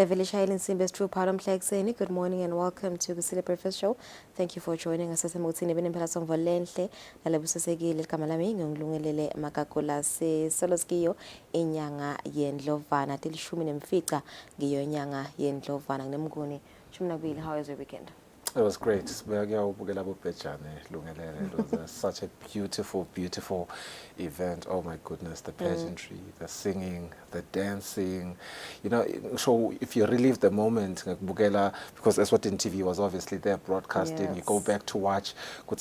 Beverly Shailin Simbes True Palom Klekseni. Good morning and welcome to Kusile Breakfast Show. Thank you for joining us. Eswatini benimpela songo lenhle nalebusesekile igama lami ngilungelele makakula se soloskiyo inyanga yendlovana tilishumi nemfica ngiyo inyanga yendlovana nginemnguni shumi nakubili. How was your weekend? It was great. It was such a beautiful, beautiful event. Oh my goodness, the pageantry, the singing, the dancing. You know, so if you relive the moment, because Eswatini TV was obviously there broadcasting, Yes. you go back to watch and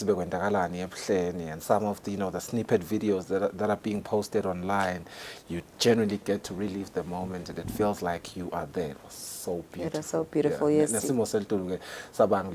some of the, the snippet videos that are being posted online, you generally get to relive the moment and it feels like you are there. It was so beautiful. It was so beautiful, yes.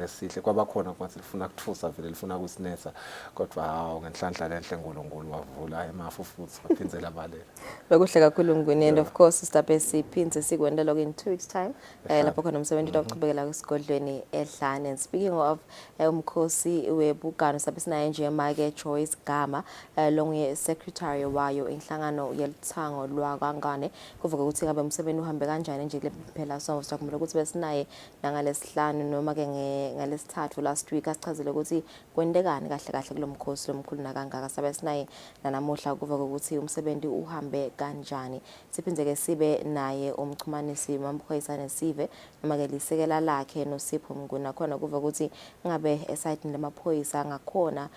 Sihle kwabakhona kwathi lifuna kuthusa vele lifuna kusinetha kodwa hawo ngenhlanhla lenhle uNkulunkulu wavula emafu futhi waphinzela abalele bekuhle kakhulu ngwini and of course sistabe siphindze sikwendela in 2 weeks time lapho khona umsebenzi oqhubekela esigodlweni ehlane. And speaking of umkhosi webugano sabe sinaye nje Mike Joyce Gama longe secretary wayo inhlangano yelithango lwakangane kuvuka ukuthi ngabe umsebenzi uhambe kanjani nje phela so sizakumela ukuthi besinaye nangalesihlanu noma ke ngalesithathu last week asichazile ukuthi kwendekani kahle kahle kulomkhosi lomkhulu nakangaka sabe sinaye nanamuhla kuvuka ukuthi umsebenzi uhambe kanjani. Siphinze ke sibe naye umchumanisi Mamkhwayisane Sive noma ke lisekela lakhe noSipho Mnguni khona kuvuka ukuthi ngabe esayidini lemaphoyisa ngakhona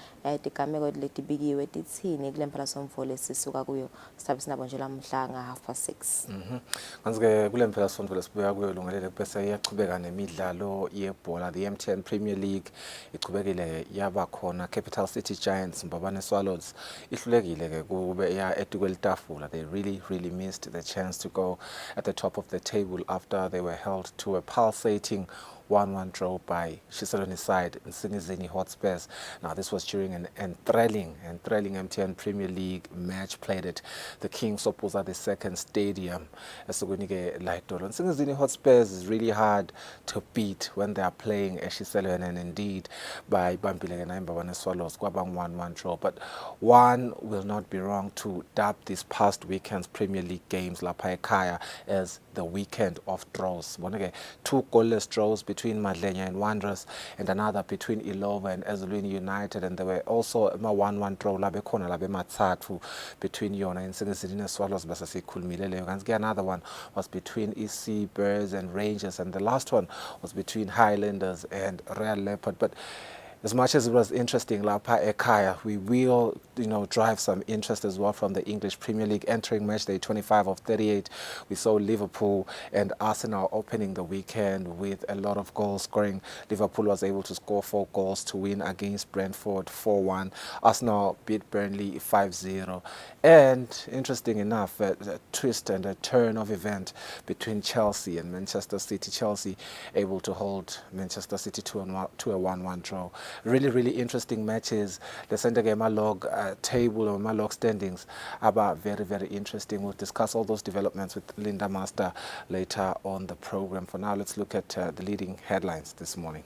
tigameko letibikiwe tithini kulempela somvole sisuka kuyo sisabe sinabo nje lamhla nga 6:30. Kanti ke kulempela somvole sibuya kuyo lungelele bese iyachubeka nemidlalo yebhola. The MTN Premier League ichubekile yaba khona Capital City Giants Mbabane Swallows ihlulekile ke kube ya etukwelitafula. They really missed the chance to go at the top of the table after they were held to a pulsating 1-1 draw by Shiseloni's side in Singizini Hotspurs. Now this was during an enthralling MTN Premier League match played at the King Sopoza II Stadium. Singizini Hotspurs is really hard to beat when they are playing Shiseloni, and indeed by Bampileke Mbabane Swallows kwabang 1-1 draw. But one will not be wrong to dub this past weekend's Premier League games lapha ekhaya as the weekend of draws. Two goalless draws between Madlenya and Wanderers and another between Ilova and Eswatini United, and there were also a 1-1 draw labe khona labe mathathu between Yona and Singizini Swallows base. Another one was between EC Bears and Rangers, and the last one was between Highlanders and Real Leopard. But as much as it was interesting, Lapa Ekaya, we will, drive some interest as well from the English Premier League. Entering match day 25 of 38, we saw Liverpool and Arsenal opening the weekend with a lot of goal scoring. Liverpool was able to score 4 goals to win against Brentford 4-1. Arsenal beat Burnley 5-0. And interesting enough, a twist and a turn of event between Chelsea and Manchester City. Chelsea able to hold Manchester City to a 1-1 draw. Really interesting matches. The center game log table or my log standings are very interesting. We'll discuss all those developments with Linda Master later on the program. For now, let's look at the leading headlines this morning.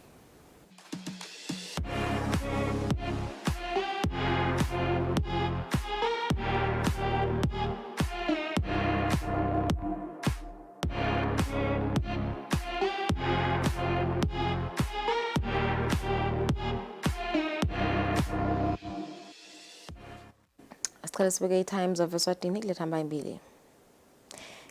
Times of Eswatini lethamba imbili.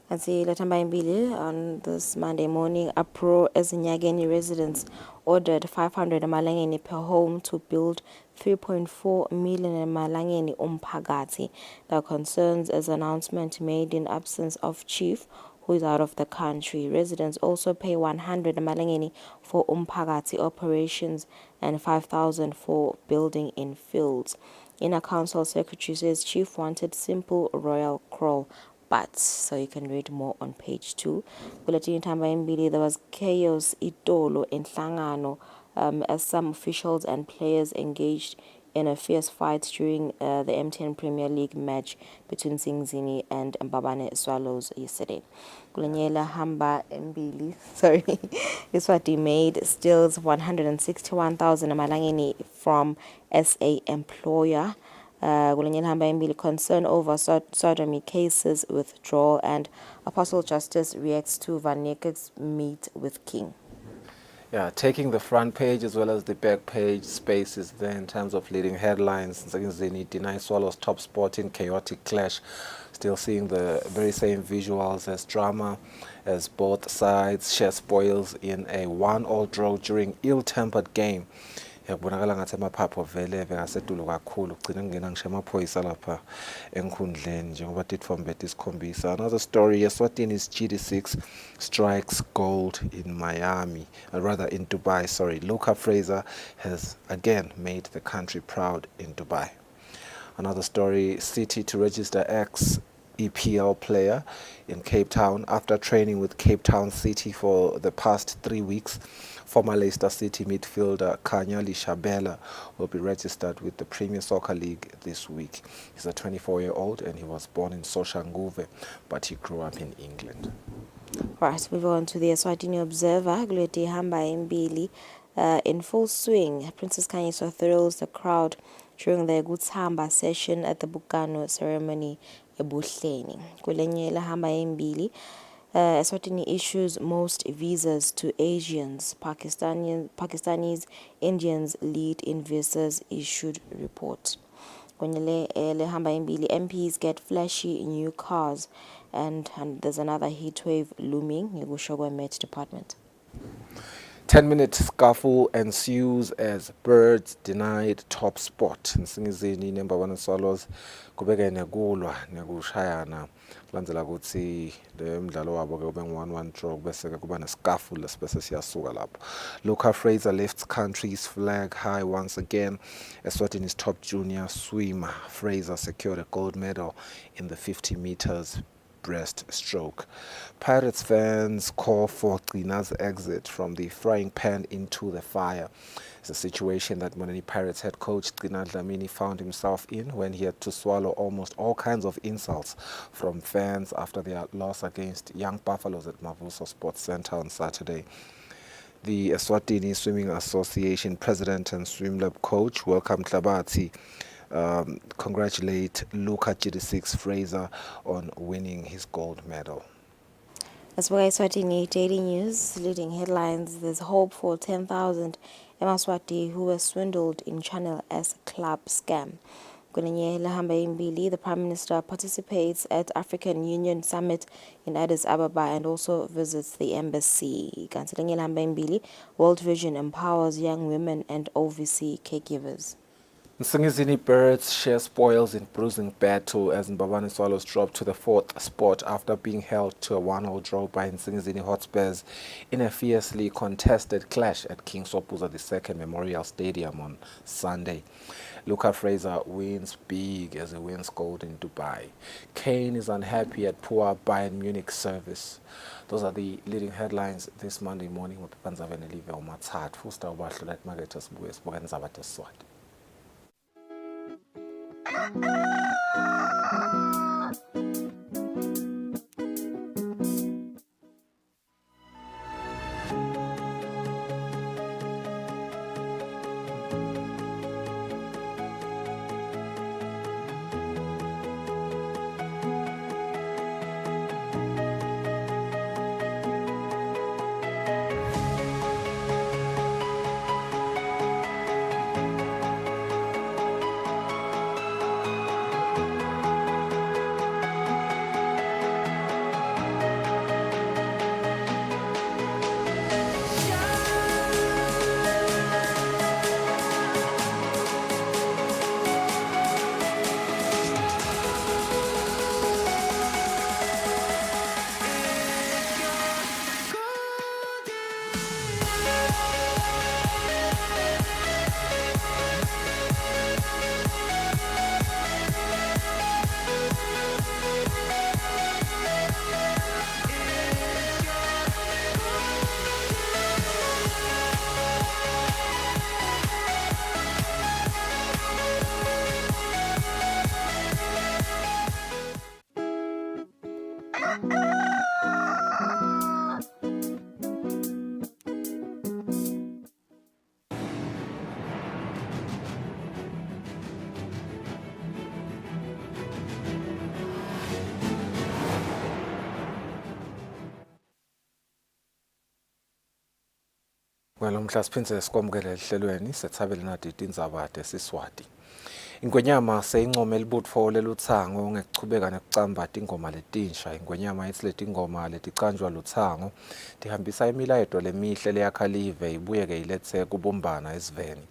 Kanti lethamba imbili on this Monday morning, Apro Ezinyageni residents ordered 500 emalangeni per home to build 3.4 million emalangeni umphakathi. The concerns as announcement made in absence of chief who is out of the country. Residents also pay 100 emalangeni for umphakathi operations and 5,000 for building in fields. Inner Council Secretary says Chief wanted simple royal crawl, but so you can read more on page 2. Bulletin Tamba Mbili, there was chaos itolo in Hlangano as some officials and players engaged in a fierce fight during the MTN Premier League match between Singizini and Mbabane Swallows yesterday. Kulenyela Hamba Mbili, sorry, Eswatini made stills 161,000 emalangeni from SA employer Kulenye lihamba embili, concern over sodomy cases withdrawal, and Apostle Justice reacts to Van Niekerk's meet with King. Yeah, taking the front page as well as the back page spaces there in terms of leading headlines. Nsingizini denies Swallows top spot in chaotic clash. Still seeing the very same visuals as drama, as both sides share spoils in a 1-1 draw during ill-tempered game. Yakubonakala ngathi amaphaphu vele ngasedulu kakhulu ugcina kungena ngisho amaphoyisa lapha enkhundleni njengoba titfombe tisikhombisa. Another story, Eswatini's GD6 strikes gold in Miami, rather in Dubai, sorry. Luca Fraser has again made the country proud in Dubai. Another story, City to register ex-EPL player in Cape Town after training with Cape Town City for the past 3 weeks. Former Leicester City midfielder Kanyali Shabela will be registered with the Premier Soccer League this week. He's a 24-year-old and he was born in Soshanguve, but he grew up in England. Right, move on to the Eswatini Observer. Gleti Hamba Mbili in full swing. Princess Kanyiswa thrills the crowd during the Gutsamba session at the Bukano ceremony eBuhleni. Kulenye Hamba Mbili. Eswatini issues most visas to Asians. Pakistanis, Indians lead in visas issued report. Kwenye Hamba Mbili, MPs get flashy new cars, and there's another heat wave looming. Ngekusho Met Department. 10-minute scuffle ensues as Birds denied top spot. Nsingizini number 1 Swallows kubeke nekulwa nekushayana kulandzela kutsi le mdlalo wabo ke ube 1-1 draw bese ke kuba nescuffle bese siyasuka lapho. Luca Fraser lifts country's flag high once again. Eswatini's top junior swimmer Fraser secured a gold medal in the 50 meters breaststroke. Pirates fans call for Gcina's exit from the frying pan into the fire. It's a situation that Moneni Pirates head coach Gcina Dlamini found himself in when he had to swallow almost all kinds of insults from fans after their loss against Young Buffaloes at Mavuso Sports Center on Saturday. The Eswatini Swimming Association president and swim lab coach, Welcome Tlabati, congratulate Luca GD6 Fraser on winning his gold medal. As for Eswatini Daily News, leading headlines, there's hope for 10,000 Emaswati who were swindled in Channel S club scam. Kwenye Lahamba Mbili, the Prime Minister participates at African Union Summit in Addis Ababa and also visits the embassy. Kansilenye Lahamba Mbili, World Vision empowers young women and overseas caregivers. Nsingizini Birds share spoils in bruising battle as Mbabane Swallows drop to the 4th spot after being held to a 1-1 draw by Nsingizini Hotspurs in a fiercely contested clash at King Sopuza II Memorial Stadium on Sunday. Luca Fraser wins big as he wins gold in Dubai. Kane is unhappy at poor Bayern Munich service. Those are the leading headlines this Monday morning. Fusta ubahlulat marketers buye sibuka ndzaba Swati. Well, mhla siphindze sikwamukele ehlelweni sethabele nadidi indzabade siswati. Ingwenyama seyincome libutfo lelutsango ngekuchubeka nekucambata tingoma letinsha. Ingwenyama itsi letingoma leticanjwa lutsango tihambisa imilayeto lemihle leyakha live ibuye-ke iletse kubumbana esiveni.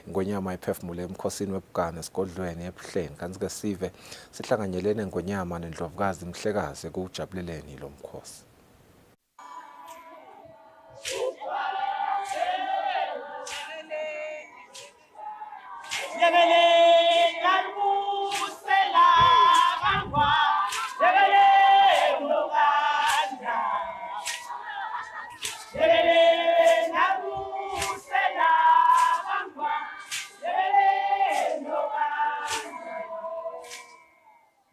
Ingwenyama iphefumule emkhosini webugane esigodlweni ebuhleni kantsi-ke sive sihlanganyelene ngwenyama nendlovukazi mhlekazi ekujabuleleni lo mkhosi.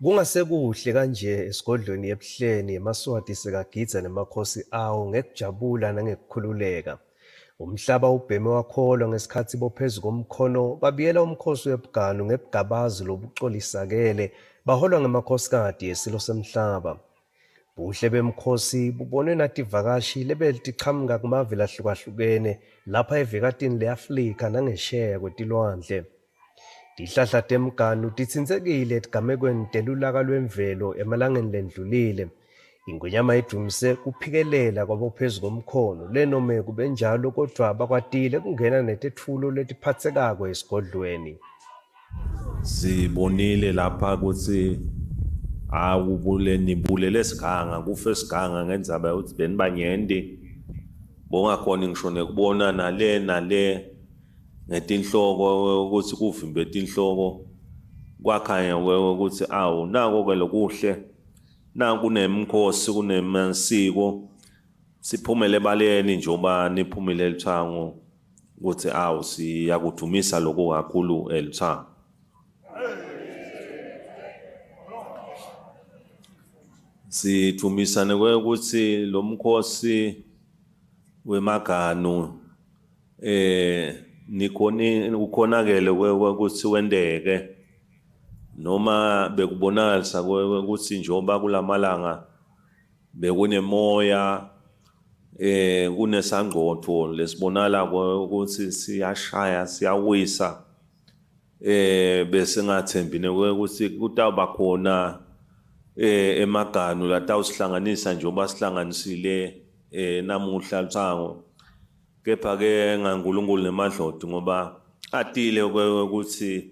Kungasekuhle kanje esigodlweni ebuhleni emaswati sekagidza nemakhosi awo ngekujabula nangekukhululeka. Umhlaba ubheme wakholwa ngesikhathi bophezu komkhono babiyela umkhosi webuganu ngebugabazi lobucolisakele baholwa ngemakhosikazi esilo semhlaba. Buhle bemkhosi bubonwe nativakashi lebelitiqhamuka kumave lahlukahlukene lapha evekatini le-Afrika nangesheya kwetilwandle. Tihlahla temganu titsindzekile etigamekweni telulaka lwemvelo emalangeni lendlulile. Ingwenyama idumise kuphikelela kwabophezu komkhono lenome kube njalo kodwa bakwatile kungena netetfulo letiphatsekako esigodlweni. Sibonile lapha kutsi nibulele siganga kufe siganga ngendzaba yokuthi benibanyenti bongakhona ngisho nekubona nale ngetinhloko ukuthi kuvimbe tinhloko kwakhanya ukuthi nako ke lokuhle nanku kunemkhosi kunemasiko siphumele baleni njoba niphumile elithango ukuthi siyakudumisa lokho kakhulu elithango. Sithumisane ukuthi lo mkhosi wemaganu ukhonakele ukuthi wendeke noma bekubonakalisa ukuthi njoba kulamalanga bekunemoya kunesangqotho lesibonala ukuthi siyashaya siyawisa bese ngathembine ukuthi kutawuba khona emaganu latawusihlanganisa njoba sihlanganisile namuhla lutsango. Kepha-ke ngaNkulunkulu nemadloti ngoba atile ukuthi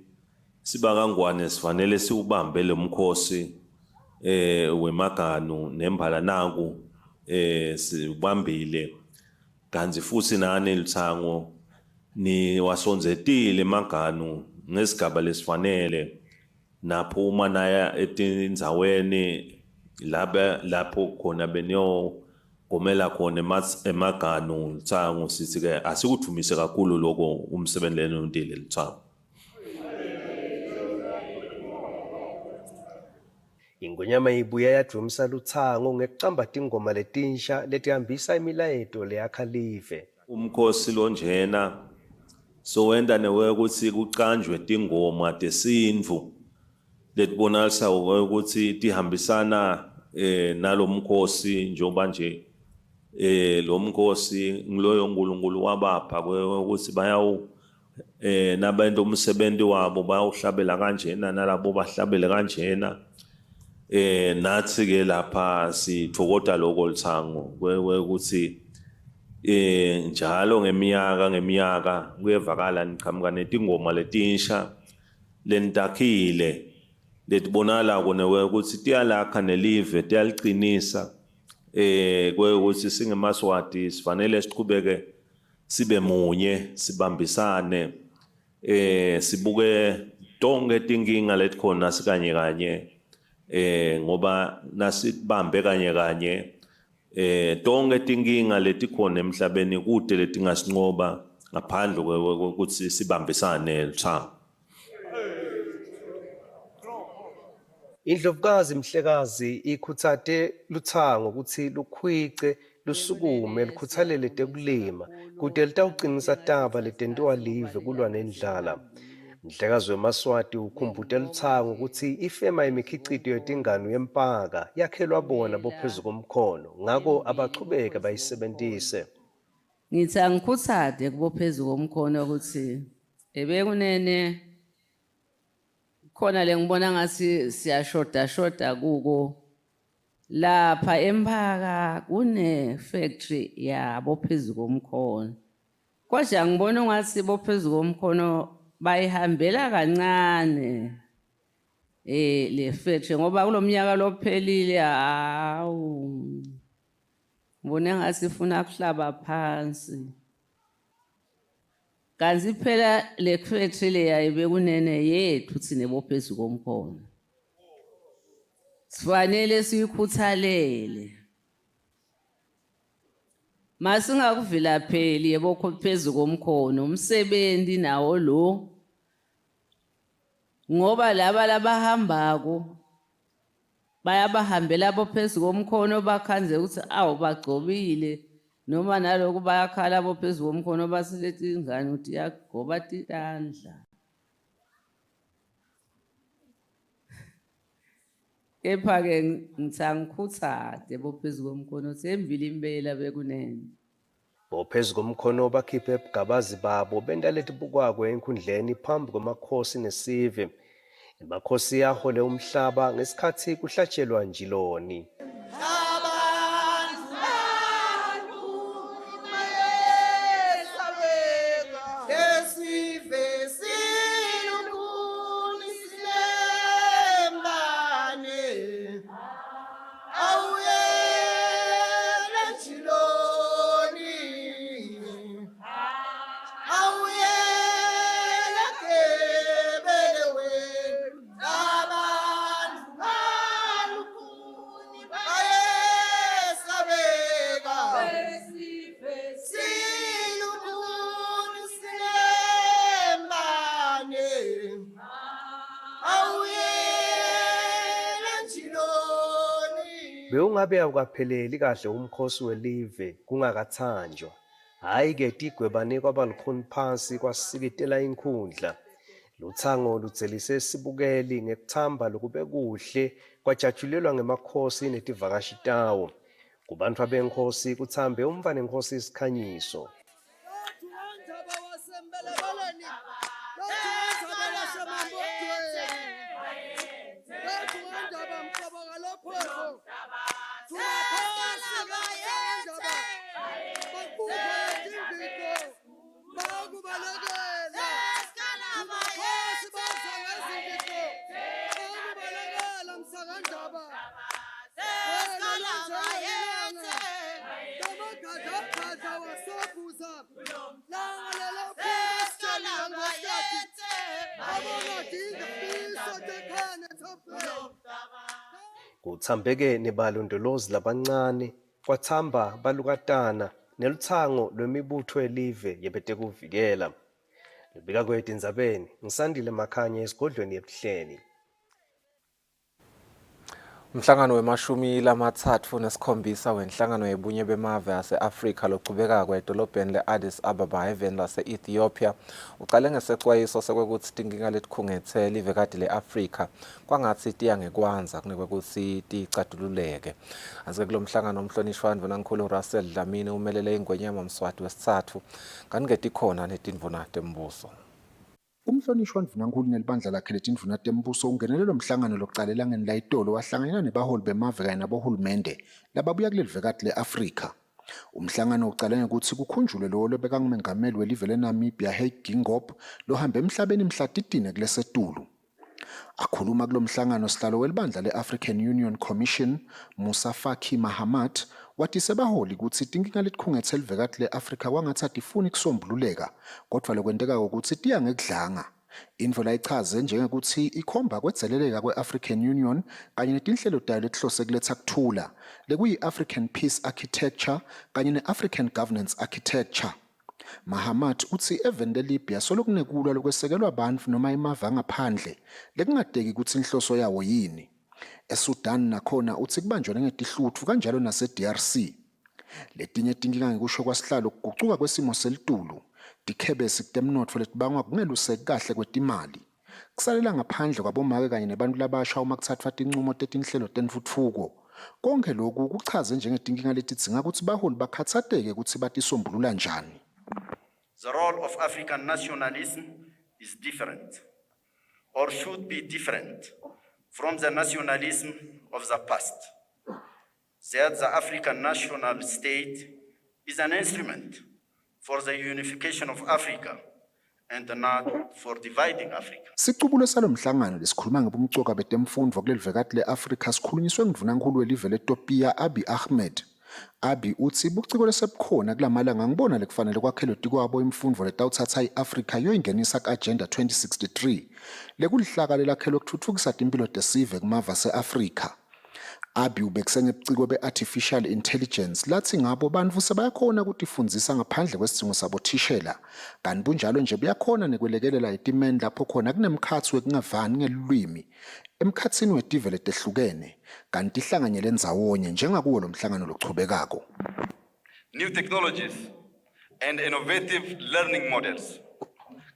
siba kangwane sifanele siwubambe lo mkhosi wemaganu nembala nanku sibambile kanti futhi nani lutsango niwasonzetile emaganu ngesigaba lesifanele naphuma naya etindzaweni lapho khona gomela khona emaganu lutsango sithi-ke asikuthumise kakhulu lokho umsebenzi lenotile lutsango. Ingwenyama ibuya yadumisa lutsango ngekucambata tingoma letinsha letihambisa imilayeto leyakha live. Umkhosi lonjena sowenda newe ukuthi kucanjwe tingoma tesintfu letibonakalisa ukuthi tihambisana nalo mkhosi njoba nje lo mkhosi ngiloyo uNkulunkulu wabapha ukuthi nabantu umsebenzi wabo bayawuhlabela kanjena nalabo bahlabele kanjena. Nathi-ke lapha sithokoda lokho lutsango ukuthi njalo ngeminyaka kuyevakala niqhamuka netingoma letinsha lenitakhile letibonala kone ukuthi tiyalakha nelive tiyalicinisa ukuthi singemaswati sifanele siqhubeke sibe munye sibambisane sibuke tonke tinkinga letikhona sikanye kanye ngoba nasibambe kanye kanye tonke tinkinga letikhona emhlabeni kude letingasinqoba ngaphandle kokuthi sibambisane lutsango. Indlovukazi mhlekazi ikhutsate lutsango ukuthi lukhwice lusukume lukhuthalele tekulima kude litawucinisa taba letentiwa live kulwa nendlala. Mhlekazi wemaswati ukhumbute lutsango ukuthi ifema imikhicito yetinganu yempaka yakhelwa bona bophezu komkhono ngako abachubeke bayisebentise. ngithi angikhuthade kubo phezu komkhono ukuthi ebekunene khona le ngibona ngathi siyashoda kuko lapha eMphaka kune factory yabo phezu komkhono kodwa ngibona ngathi bo phezu komkhono bayihambela kancane le factory ngoba kulomnyaka lophelile hawu ngibona ngathi ifuna kuhlaba phansi kanti phela le factory le yayibe kunene yethu thine bo phezu komkhono sifanele siyikhuthalele masingakuvila pheli yebo phezu komkhono umsebenzi nawo lo ngoba laba labahambako bayabahambela bo phezu komkhono bakhanze ukuthi awu bagcobile noma naloku bayakhala bo phezu komkhono basilethi ingane ukuthi yagoba titandla kepha-ke ngithi angikhuthade bo phezu komkhono sembili impela bekunene Bophezu komkhono bakhiphe ebugabazi babo bendalethi bukwakwe enkundleni phambi kwamakhosi nesive. Amakhosi yahole umhlaba ngesikhathi kuhlatshelwa njiloni. Beungabe awukapheleli kahle umkhosi welive kungakathanjwa. Hayi-ke tigwebane kwabalukhuni phansi kwasikitela inkundla. Luthango lutselise sibukeli ngekuthamba lokube kuhle kwajatshulelwa ngemakhosi netivakashi tawo. Kubantu abenkosi kuthambe umva nenkosi isikhanyiso. Kuthambeke nebalondolozi labancane kwathamba balukatana neluthango lwemibutho elive yebetekuvikela. Libika kwethu Endzabeni ngisandile Makhanya esigodlweni ebuhleni. Umhlangano wemashumi lamathathu nesikhombisa wenhlangano yebunye bemave ase-Afrika loqhubekako edolobheni le-Addis Ababa eveni lase-Ethiopia uqale ngesexwayiso sekwekuthi tinkinga letikhungetse livekati le-Afrika kwangathi tiyangekwanza kunekwekuthi ticatululeke. Azike kulo mhlangano umhlonishwa Ndvunankhulu Russell Dlamini umelele ingwenyama Mswati wesithathu kanti tikhona netindvuna tembuso. Umhlonishwa Ndvunankhulu nelibandla lakhe letindvuna tembuso ungenelelo umhlangano lokucalela elangeni layitolo wahlanganyela nebaholi bemave kanye nabohulumende lababuya kulelivekati le-Afrika. Umhlangano ucale ngokuthi kukhunjulwe lo lobeka ngumengameli welive leNamibia Hage Geingob lohambe emhlabeni mhla 13 kulesetulu. Akhuluma kulo mhlangano sihlalo welibandla le-African Union Commission Musa Faki Mahamat wathi sebaholi ukuthi tinkinga letikhungetse elivekati le-Afrika kwangathi atifuni kusombululeka kodwa lokwenteka ukuthi tiyangekudlanga. Info layichaze njengekuthi ikhomba kwedzeleleka kwe-African Union kanye netinhlelo tayo letihlose kuletha kuthula lekuyi-African Peace Architecture kanye ne-African Governance Architecture. Mahamat uthi eveni leLibya solokunekulwa lokwesekelwa abantu noma imava ngaphandle lekungadeki ukuthi inhloso yawo yini. ESudan nakhona uthi kubanjwa ngetihluthu kanjalo nase-DRC. Letinye tinkinga ngikusho kwasihlalo kugucuka kwesimo selitulu, dikhebesi kutemnotfo letibangwa kungeluseki kahle kwetimali. Kusalela ngaphandle kwabomake kanye nebantu labasha uma kuthathwa tincumo tetinhlelo tentfutfuko. Konke lokhu kuchaze njengetinkinga letidzinga ukuthi baholi bakhathateke ukuthi batisombulula njani. The role of African nationalism is different, or should be different, from the nationalism of the past. That the African national state is an instrument for the unification of Africa and not for dividing Africa. Sicubulo salomhlangano lesikhuluma ngobumcoka betemfundvo kulelivekati le-Afrika sikhulunyiswe ngumvunankhulu welive le-Ethiopia Abiy Ahmed. Abiy uthi buciko lesebukhona kulamalanga ngibona lekufanele kwakhelwe tikwabo imfundvo letawutsatsa i-Afrika yoyingenisa ku-Agenda 2063 lekulihlaka lelakhelwe kutfutfukisa timpilo tesive kumava ase-Afrika. Abiy ubekise ngebuciko be-artificial intelligence lathi ngabo bantfu sebayakhona kutifundzisa ngaphandle kwesidzingo sabo thishela, kanti bunjalo nje buyakhona nekwelekelela etimeni lapho khona kunemkhatsi wekungavani ngelulwimi emkhatsini wetive letehlukene kanti tihlanganyele ndzawonye njengakuwo lomhlangano lochubekako. New technologies and innovative learning models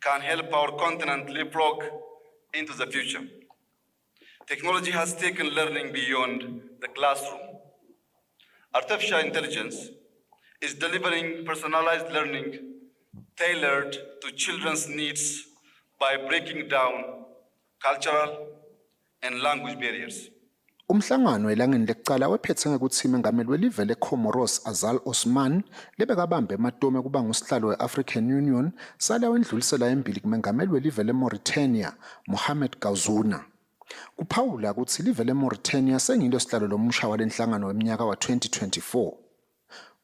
can help our continent leapfrog into the future. Technology has taken learning beyond the classroom. Artificial intelligence is delivering personalized learning tailored to children's needs by breaking down cultural and language barriers. Umhlangano elangeni lekucala wephethe ngekutsi mengameli welive le-Comoros Azal Osman lebekabambe ematome kuba ngusihlalo we-African Union sala wendlulisela embili kumengameli welive le-Mauritania Mohamed Gazouna. Kuphawula ukuthi live le-Mauritania sengilo sihlalo lomusha walenhlangano weminyaka wa-2024.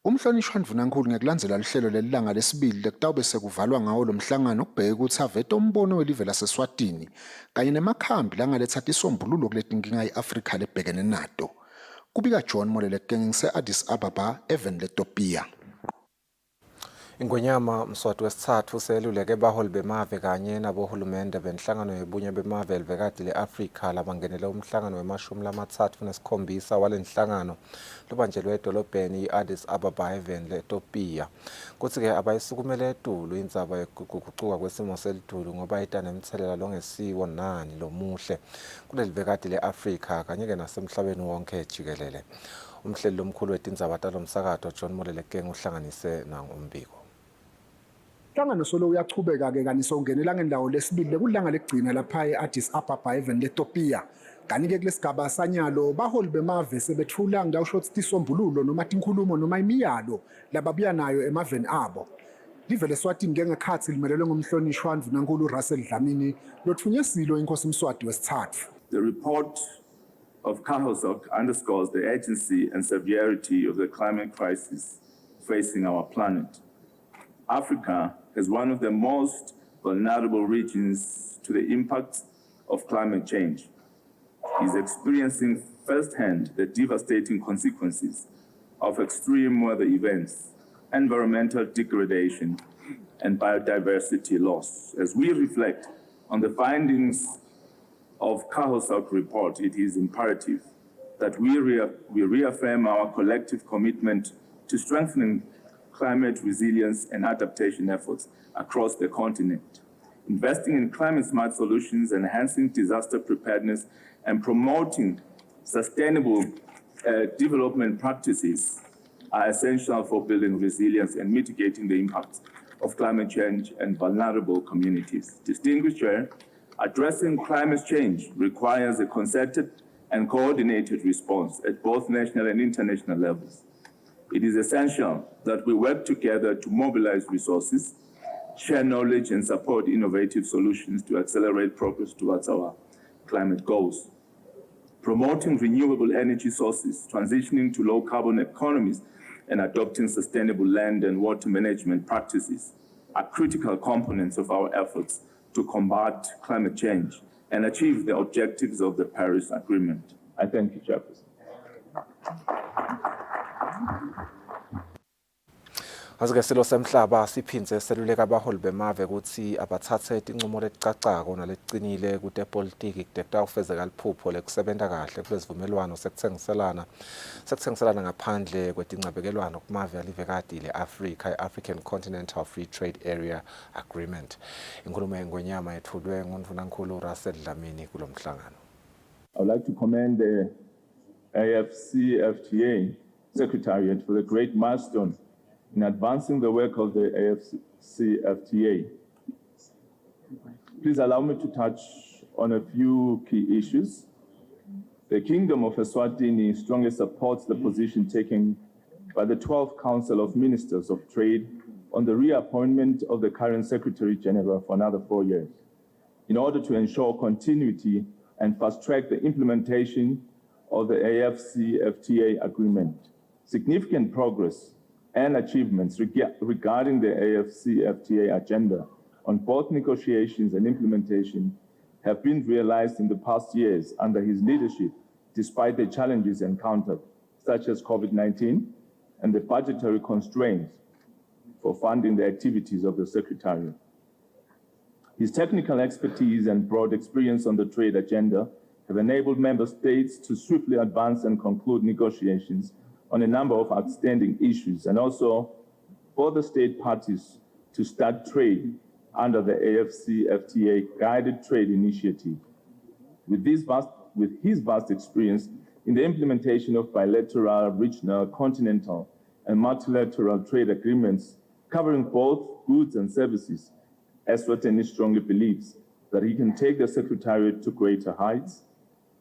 Umhlonishwa Ndvunankhulu ngekulandzela luhlelo lelilanga lesibili lekutawube sekuvalwa ngawo lomhlangano ukubheka ukuthi avete umbono welive laseswatini kanye nemakhambi langaletha tisombululo kuletinkinga i-Afrika lebhekene nato. Kubika John Moleleke ngise-Addis Ababa, Even le-Ethiopia. Ingonyama Mswati wesithathu seluleke baholi bemave kanye nabohulumende benhlangano yebunye bemave elivekati le-Afrika labangenele umhlangano we-37 walenhlangano lubanjelwe edolobheni i-Addis Ababa Even le-Ethiopia. Kuthi-ke abayisukumele etulu indzaba yokuguquka kwesimo selitulu ngoba itanemthelela longesiwo nani lomuhle kulelivekati le-Afrika kanye-ke nasemhlabeni wonke jikelele. Umhleli lomkhulu wetindzaba talomsakato John Moleleke uhlanganise nangombiko. Umhlangano solo uyachubeka-ke kanise ungenela ngendawo lesibili kulanga legcina lapha e-Addis Ababa Even le-Ethiopia. Kanike kulesigaba sanyalo baholi bemave sebethula ngidawusho ukuthi tisombululo noma tinkhulumo noma imiyalo lababuya nayo emaveni abo. Live leSwatini ngengekhathi limelelwe ngumhlonishwa Ndvunankhulu Russell Dlamini lothunyesilo inkosi Mswati wesithathu. The report of CAHOSOC underscores the urgency and severity of the climate crisis facing our planet. Africa is one of the most vulnerable regions to the impacts of climate change. It is experiencing firsthand the devastating consequences of extreme weather events, environmental degradation, and biodiversity loss. As we reflect on the findings of CAHOSOC report, it is imperative that we reaffirm our collective commitment to strengthening climate resilience and adaptation efforts across the continent. Investing in climate-smart solutions, enhancing disaster preparedness, and promoting sustainable development practices are essential for building resilience and mitigating the impacts of climate change and vulnerable communities. Distinguished Chair, addressing climate change requires a concerted and coordinated response at both national and international levels. It is essential that we work together to mobilize resources, share knowledge, and support innovative solutions to accelerate progress towards our climate goals. Promoting renewable energy sources, transitioning to low-carbon economies, and adopting sustainable land and water management practices are critical components of our efforts to combat climate change and achieve the objectives of the Paris Agreement. I thank you, Chairperson. Azike silo semhlaba siphindze seluleka abaholi bemave ukuthi abathathe inqumo lecacako nalecinile kude politiki kudekta ufezeka liphupho lekusebenta kahle kulesivumelwano sekuthengiselana ngaphandle kwetincabekelwano kumave alivekati le-Afrika i-African Continental Free Trade Area Agreement. Inkulumo yengonyama yethulwe nguNdvunankhulu Russell Dlamini kulomhlangano. I would like to commend the AFCFTA Secretariat for the great milestone in advancing the work of the AFCFTA. Please allow me to touch on a few key issues. The Kingdom of Eswatini strongly supports the position taken by the 12th Council of Ministers of Trade on the reappointment of the current Secretary General for another 4 years, in order to ensure continuity and fast-track the implementation of the AFCFTA agreement. Significant progress and achievements regarding the AFCFTA agenda on both negotiations and implementation have been realized in the past years under his leadership, despite the challenges encountered, such as COVID-19 and the budgetary constraints for funding the activities of the Secretariat. His technical expertise and broad experience on the trade agenda have enabled member states to swiftly advance and conclude negotiations on a number of outstanding issues, and also for the state parties to start trade under the AFCFTA Guided Trade Initiative. With his vast experience in the implementation of bilateral, regional, continental, and multilateral trade agreements covering both goods and services, Eswatini strongly believes that he can take the Secretariat to greater heights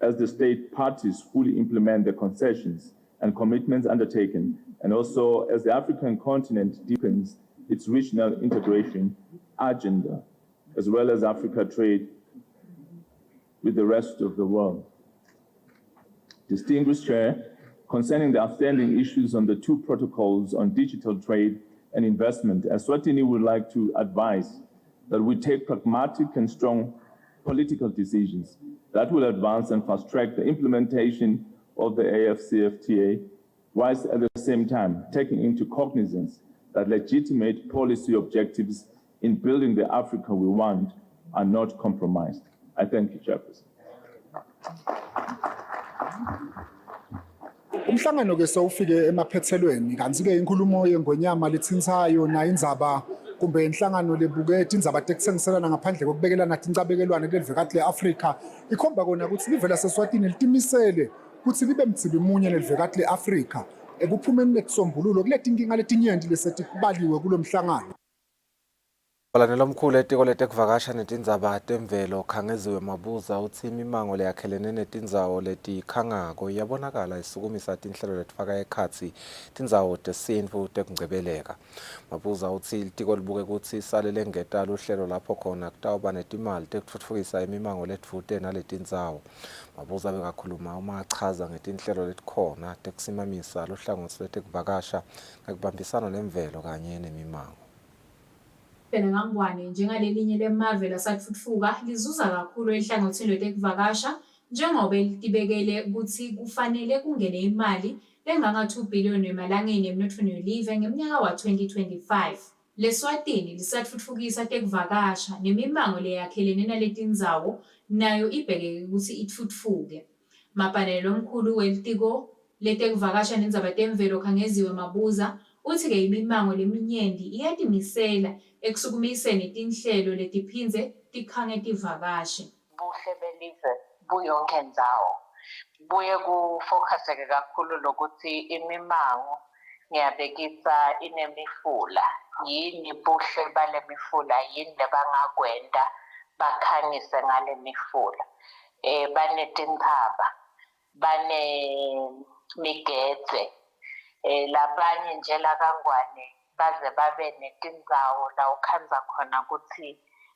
as the state parties fully implement the concessions and commitments undertaken, and also as the African continent deepens its regional integration agenda, as well as Africa trade with the rest of the world. Distinguished Chair, concerning the outstanding issues on the two protocols on digital trade and investment, Eswatini would like to advise that we take pragmatic and strong political decisions that will advance and fast-track the implementation of the AFCFTA, whilst at the same time taking into cognizance that legitimate policy objectives in building the Africa we want are not compromised. I thank you, Chairperson. Umhlangano ke sowufike emaphethelweni kanti ke inkulumo yengonyama lethinsayo na indzaba kumbe inhlangano lebukete indzaba tekutsengiselana ngaphandle kokubekelana tincabekelwane kulelivekati le-Afrika ikhomba kona ukuthi live laseSwatini litimisele kutsi libe mtsibi munye nelivekati le-Afrika ekuphumeni nekusombululo kuletinkinga letinyenti lesetibaliwe kulo mhlangano. Balandela omkhulu etiko letekuvakasha netindzaba temvelo Khangeziwe Mabuza utsi imimango leyakhelene netindzawo letikhangako yabonakala isukumisa tinhlelo letifaka ekhatsi tindzawo tesintfu tekungcebeleka. Mabuza utsi litiko libuke kutsi sale lengeta luhlelo lapho khona kutawuba netimali tekutfutfukisa imimango letfute naletindzawo. Mabuza bekakhuluma uma achaza ngetinhlelo letikhona tekusimamisa luhlangothi letekuvakasha ngekubambisana nemvelo kanye nemimango. Ngangwane njengalelinye lemave lasatfutfuka lizuza kakhulu ehlangothini lwetekuvakasha njengoba litibekele ukuthi kufanele kungene imali lenganga-2 billion emalangeni emnothweni welive ngeminyaka wa-2025. LeSwatini lisatfutfukisa tekuvakasha nemimango leyakhelene naletindzawo nayo ibhekeke ukuthi itfutfuke. Mapanelo omkhulu welitiko letekuvakasha nendzaba temvelo Khangeziwe Mabuza uthi-ke imimango leminyenti iyatimisela ekusukumiseni tinhlelo letiphindze tikhange tivakashe. Buhle belive buyonke ndzawo buye kufocuseke kakhulu lokuthi imimango ngiyabekisa inemifula yini buhle bale mifula yini lebangakwenda bakhangise ngale mifula banetintsaba banemigedze labanye nje lakangwane baze babe netindzawo la ukhanza khona ukuthi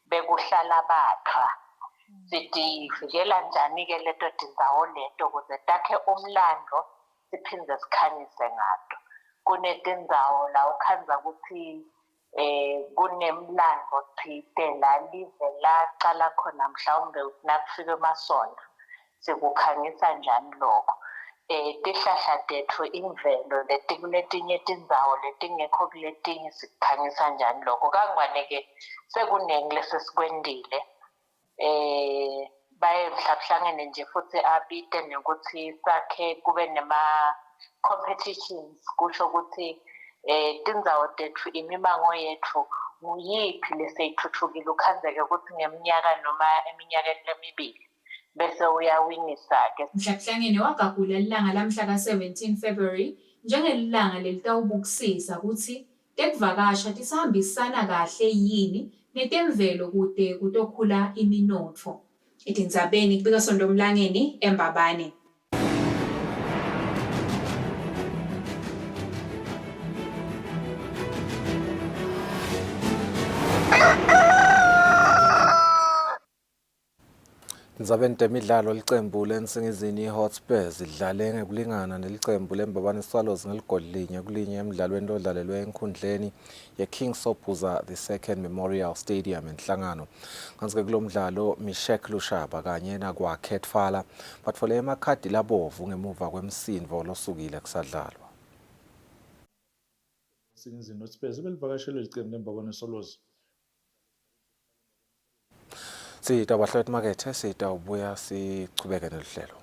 bekuhlala bathwa sitivikela njani-ke leto tindzawo leto ukuze takhe umlando siphindze sikhanyise ngato. Kunetindzawo la ukhanza ukuthi kunemlando thite la live lacala khona mhlawumbe nakufika emasonto sikukhangisa njani lokho. Tihlahla tethu imvelo letikuletinye tindzawo letingekho kuletinye sikukhangisa njani lokho. Kangwane-ke sekuningi lesesikwendile baye mhlawumhlangene nje futhi abite nekuthi sakhe kube nema-competitions kusho ukuthi tindzawo tethu imimango yethu nguyiphi leseyithuthukile ukhanzeke ukuthi ngeminyaka noma eminyakeni lemibili bese uyawinisa-ke. Mhlakuhlangene wagagula ilanga lamhla ka-17 February njengelilanga lelitawubukisisa ukuthi tekuvakasha tisahambisana kahle yini netemvelo kude kutokhula iminotfo. Etindzabeni kubika Sondomlangeni eMbabane. Ndzabeni temidlalo licembu leNsingizini iHotspurs lidlale ngokulingana nelicembu leMbabane Swallows ngeligoli linye kulinye emidlalweni lodlalelwe enkhundleni yeKing Sobhuza II Memorial Stadium enhlangano. Kanti kulo mdlalo Mishek Lushaba kanye nakwakhe Tfala bathole emakhadi labovu ngemuva kwemsindvo losukile kusadlalwa. Singizini Hotspurs belivakashele licembu leMbabane Swallows. Sita bahlawet makethe sita ubuya sichubeke nelihlelo.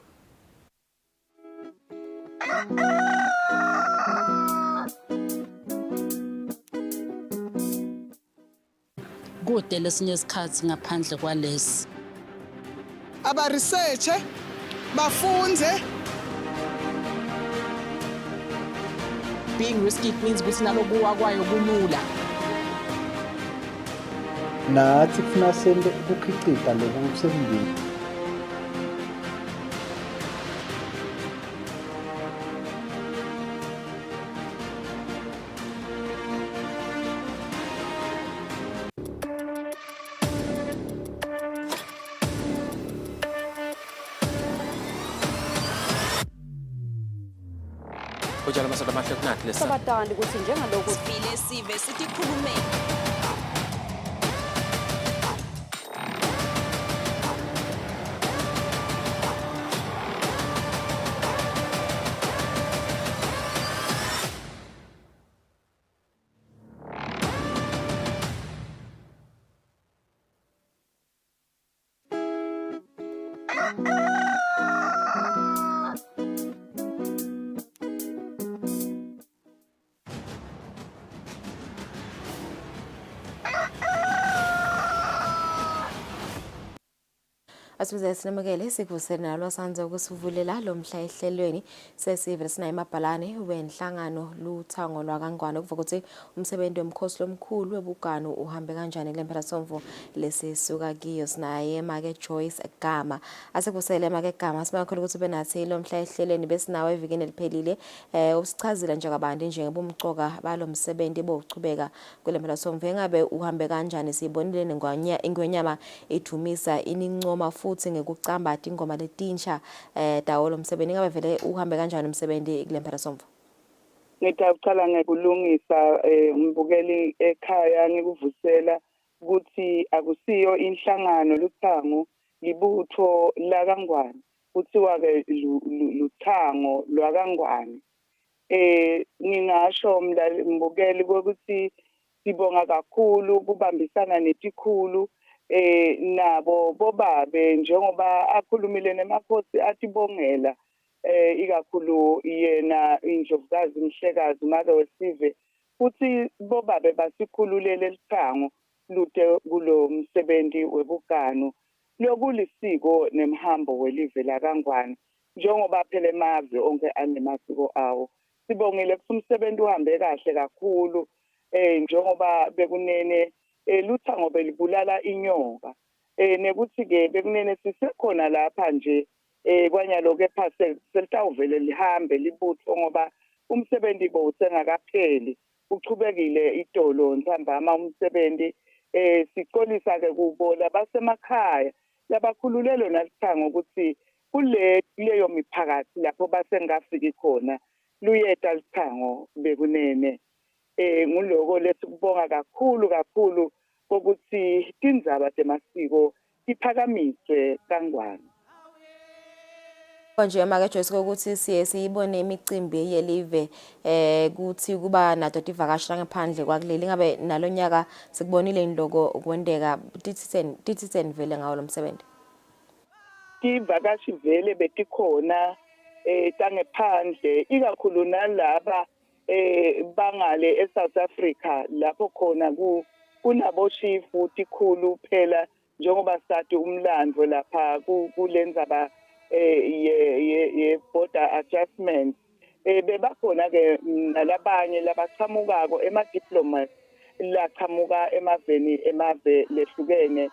Kude lesinye isikhathi ngaphandle kwalesi. Aba research bafunze. Being risky means ukuthi nalokuwa kwayo kulula. Nathi kufuna sente ukukhicita lokusemndeni. Ujala masada mahle kunathi lesa. Sabatandi ukuthi njengalokhu Sifile sive sithi khulumeni. Asibuze sinamukele sikuvusele nalo sanze ukusivulela lo mhla ehlelweni sesive sina imabhalane wenhlangano luthango lwakangwane kuvuka ukuthi umsebenzi womkhosi lomkhulu webugano uhambe kanjani kulempelasomvo lesisuka kiyo sinaye make Joyce Gama asekuvusele make Gama sibakhona ukuthi benathi lo mhla ehlelweni besinawe evikini eliphelile usichazile nje kabanti njengebumcoka balomsebenzi bokuchubeka kulempelasomvo engabe uhambe kanjani sibonile ingwenyama ithumisa inincoma futhi ngekucambata ingoma letinsha dawo lomsebenzi ngabe vele uhambe kanjani umsebenzi kulempelasomvo. Ngitaqala ngekulungisa umbukeli ekhaya ngikuvusela ukuthi akusiyo inhlangano luthango libutho lakangwane kuthiwa ke luthango lwakangwane. Ngingasho mbukeli ukuthi sibonga kakhulu kubambisana netikhulu nabo bobabe njengoba akhulumile nemakhosi atibongela ikakhulu yena indlovukazi Mhlekazi make wesive futhi bobabe basikhululele lithango lute kulo msebenzi webugano lokulisiko nemhambo welive lakangwane njengoba phela emazwe onke anemasiko awo. Sibongile ukuthi umsebenzi uhambe kahle kakhulu njengoba bekunene luthango belibulala inyoka nekuthi ke bekunene sisekhona lapha nje kwanyalo ke phase selitawuvele lihambe libutho ngoba umsebenzi bo usengakapheli uchubekile itolo ntambama umsebenzi siqolisa ke kubo labasemakhaya labakhululelo nalithango ukuthi kuleyo miphakathi lapho basengafiki khona luyeta lithango bekunene nguloko lesikubonga kakhulu ukuthi tindzaba temasiko iphakamiswe kangwane. Konje make Joyce ukuthi siye siyibone imicimbi yelive kuthi kuba nato tivakashela ngaphandle kwakuleli ngabe nalonyaka sikubonile indloko ukwendeka tithisen vele ngawo lomsebenzi. Tivakashi vele betikhona tangephandle ikakhulu nalaba bangale eSouth Africa lapho khona kunabo chifu tikhulu phela njengoba sathi umlando lapha kulendzaba ye border adjustment bebakhona ke nalabanye labaqhamukako ema-diplomats laqhamuka emave lehlukene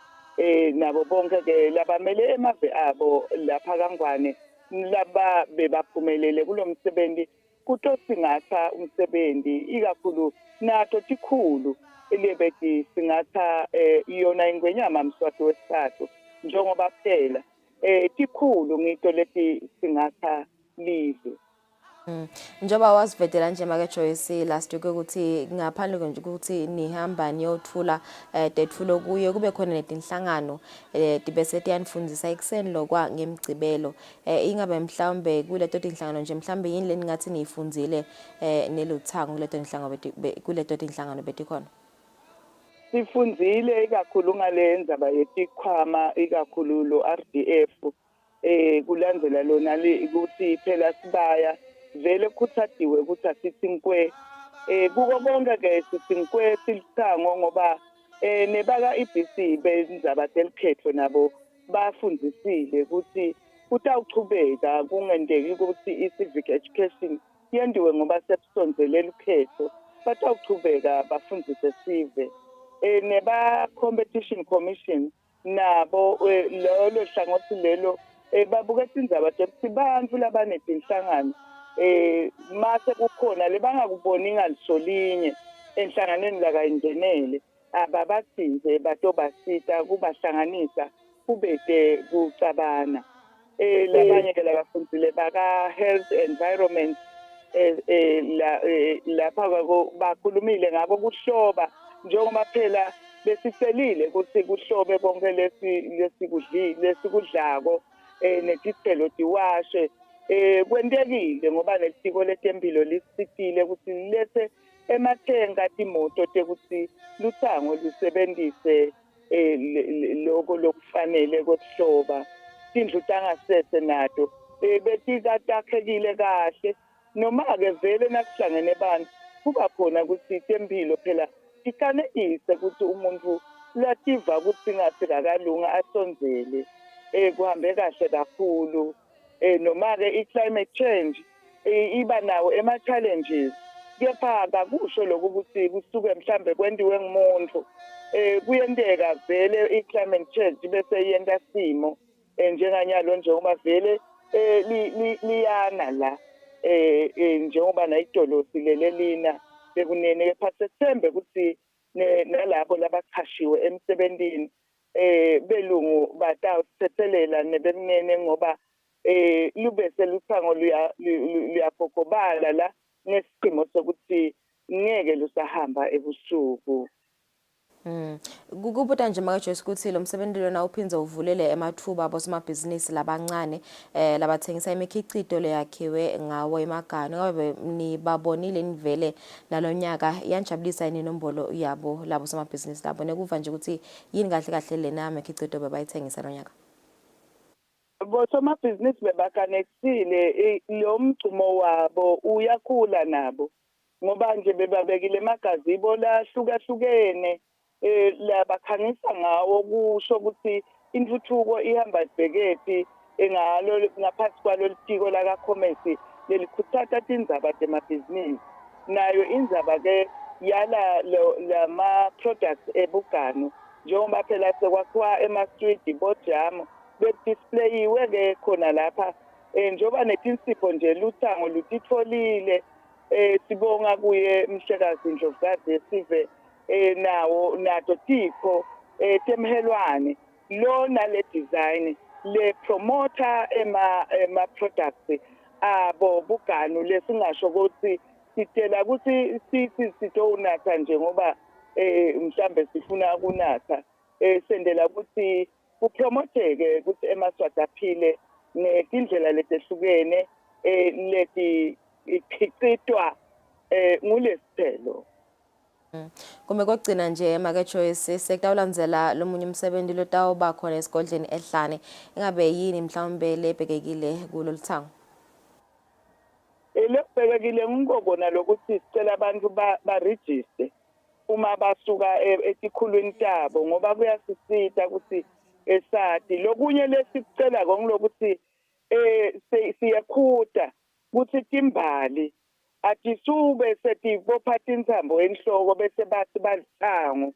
nabo bonke ke labamele emave abo lapha kangwane laba bebaphumelele kulo msebenzi kutosingatha umsebenzi ikakhulu nato tikhulu elebeti singatha iyona ingwenyama mswati wesithathu njengoba phela tikhulu ngito leti singatha live. Njoba wazivedela nje make Joyce last week ukuthi ngaphandle nje ukuthi nihamba niyothula tetfulo kuye kube khona netinhlangano tibese tiyanifundisa ekseni lokwa ngemgcibelo ingabe mhlawumbe kuleto tinhlangano nje mhlawumbe yini leningathi niyifundzile neluthango kuleto tinhlangano betikhona. Sifundzile ikakhulu ngale ndzaba yetikhwama ikakhulu lo RDF kulandzela lona ukuthi phela sibaya vele kuthadiwe ukuthi asithinkwe kuko konke ke sithinkwe silithango ngoba nebaka IBC bendzaba telikhetho nabo bafundisile ukuthi kutawuchubeka kungenteki ukuthi i-civic education yendiwe ngoba sebusondzele lukhetho batawuchubeka bafundise sive neba competition commission nabo lolo hlangothi lelo babuke tindzaba tekuthi bantfu labanetinhlangano mase kukhona lebangakuboni ngalisolinye enhlanganweni lakayingenele ababasize batobasita kubahlanganisa kubete kucabana labanye ke labafundzile baka health environment lapha bakhulumile ngabo kuhloba njengoba phela besicelile ukuthi kuhlobe konke lesikudlako netithelo tiwashe kwentekile ngoba nesiko letempilo lisitile ukuthi lethe emathenga timoto tekuthi luthango lusebenzise lokho lokufanele kokuhloba tindlu tangasese nato betikatakhekile kahle noma ke vele nakuhlangene abantu kuba khona ukuthi tempilo phela tikanekise ukuthi umuntu lativa ukuthi ngathi kakalunga asonzele kuhambe kahle kakhulu noma ke i-climate change iba nawo ema-challenges kepha kakusho lokhu ukuthi kusuke mhlambe kwendiwe ngumuntu kuyenteka vele i-climate change bese yenta simo njenganyalo njengoba vele liyana la njengoba nayidolosi lelelina bekunene kepha sethembe ukuthi nalabo labachashiwe emsebenzini belungu batawusethelela nebekunene ngoba lube seluthango luyabhokobala la ngesimo sokuthi ngeke lusahamba ebusuku. Kubuta nje make Joyce ukuthi lo msebenzi lona uphinze uvulele emathuba abosomabhizinisi labancane labathengisa imikhicito leyakhiwe ngawo emagano ngabe nibabonile nivele nalonyaka yanjabulisa yini inombolo yabo labo somabhizinisi labo nekuva nje ukuthi yini kahle kahle lena imikhicito bebayithengisa lonyaka. Bosomabhizinisi bebakanekisile lo mcumo wabo uyakhula nabo ngoba nje bebabekile emagazibo lahlukahlukene labakhangisa ngawo kusho ukuthi intuthuko ihamba ibhekephi engalo ngaphansi kwalo litiko laka commerce lelikhuthatha tindzaba temabhizinisi nayo indzaba ke yala lama products ebugano njengoba phela sekwakhiwa ema-street bojamo bedisplayiwe ke khona lapha njengoba netinsipho nje luthango lutitfolile sibonga kuye Mhlekazi Ndlovukazi Sive nawo nato tikho temhelwane lo nale design le promoter ema products abo bugano lesingasho ukuthi sitela ukuthi sithi sitowunatha nje ngoba mhlambe sifuna kunatha sendela ukuthi kupromoteke ukuthi emaswati aphile ngezindlela letehlukene leti ikhicitwa ngulesithelo. Kume kokugcina nje make Joyce sekutawulandzela lomunye umsebenzi lotawuba khona esigodleni ehlane ingabe yini mhlawumbe lebhekekile kulo luthango. Lebhekekile ngikobona lokuthi sicela abantu ba register uma basuka etikhulwini tabo ngoba kuyasisita ukuthi esathi lokunye lesicela kongilokuthi siyakhuda ukuthi timbali atisube setibophatha intsambo enhloko bese bathi balithango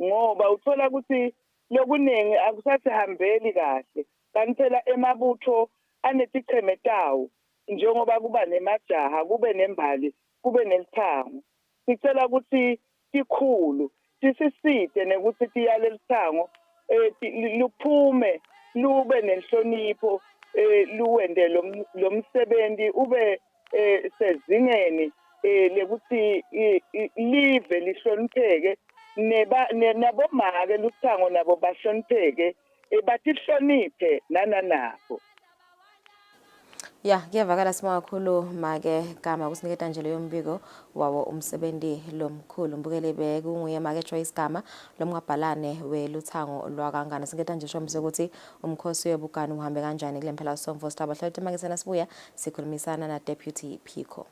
ngoba uthola ukuthi lokuningi akusasihambeli kahle kanti phela emabutho aneticheme tawo njengoba kuba nemajaha kube nembali kube nelithango sicela ukuthi tikhulu tisisite nekuthi tiyale lithango luphume lube nenhlonipho luwende lo msebenzi ube sezingeni lekuthi live lihlonipheke nabomake luthango nabo bahlonipheke batihloniphe nananabo. Ya, kuyavakala sima kakhulu make Gama kusiniketa nje leyo mbiko wawo umsebenzi lomkhulu mbukele bekunguye make Joyce Gama lomngabhalane weluthango lwakangana siniketa nje shombise ukuthi umkhosi webugani uhambe kanjani kule mphela somvo sitaba hlalete make sena sibuya sikhulumisana na Deputy Pico.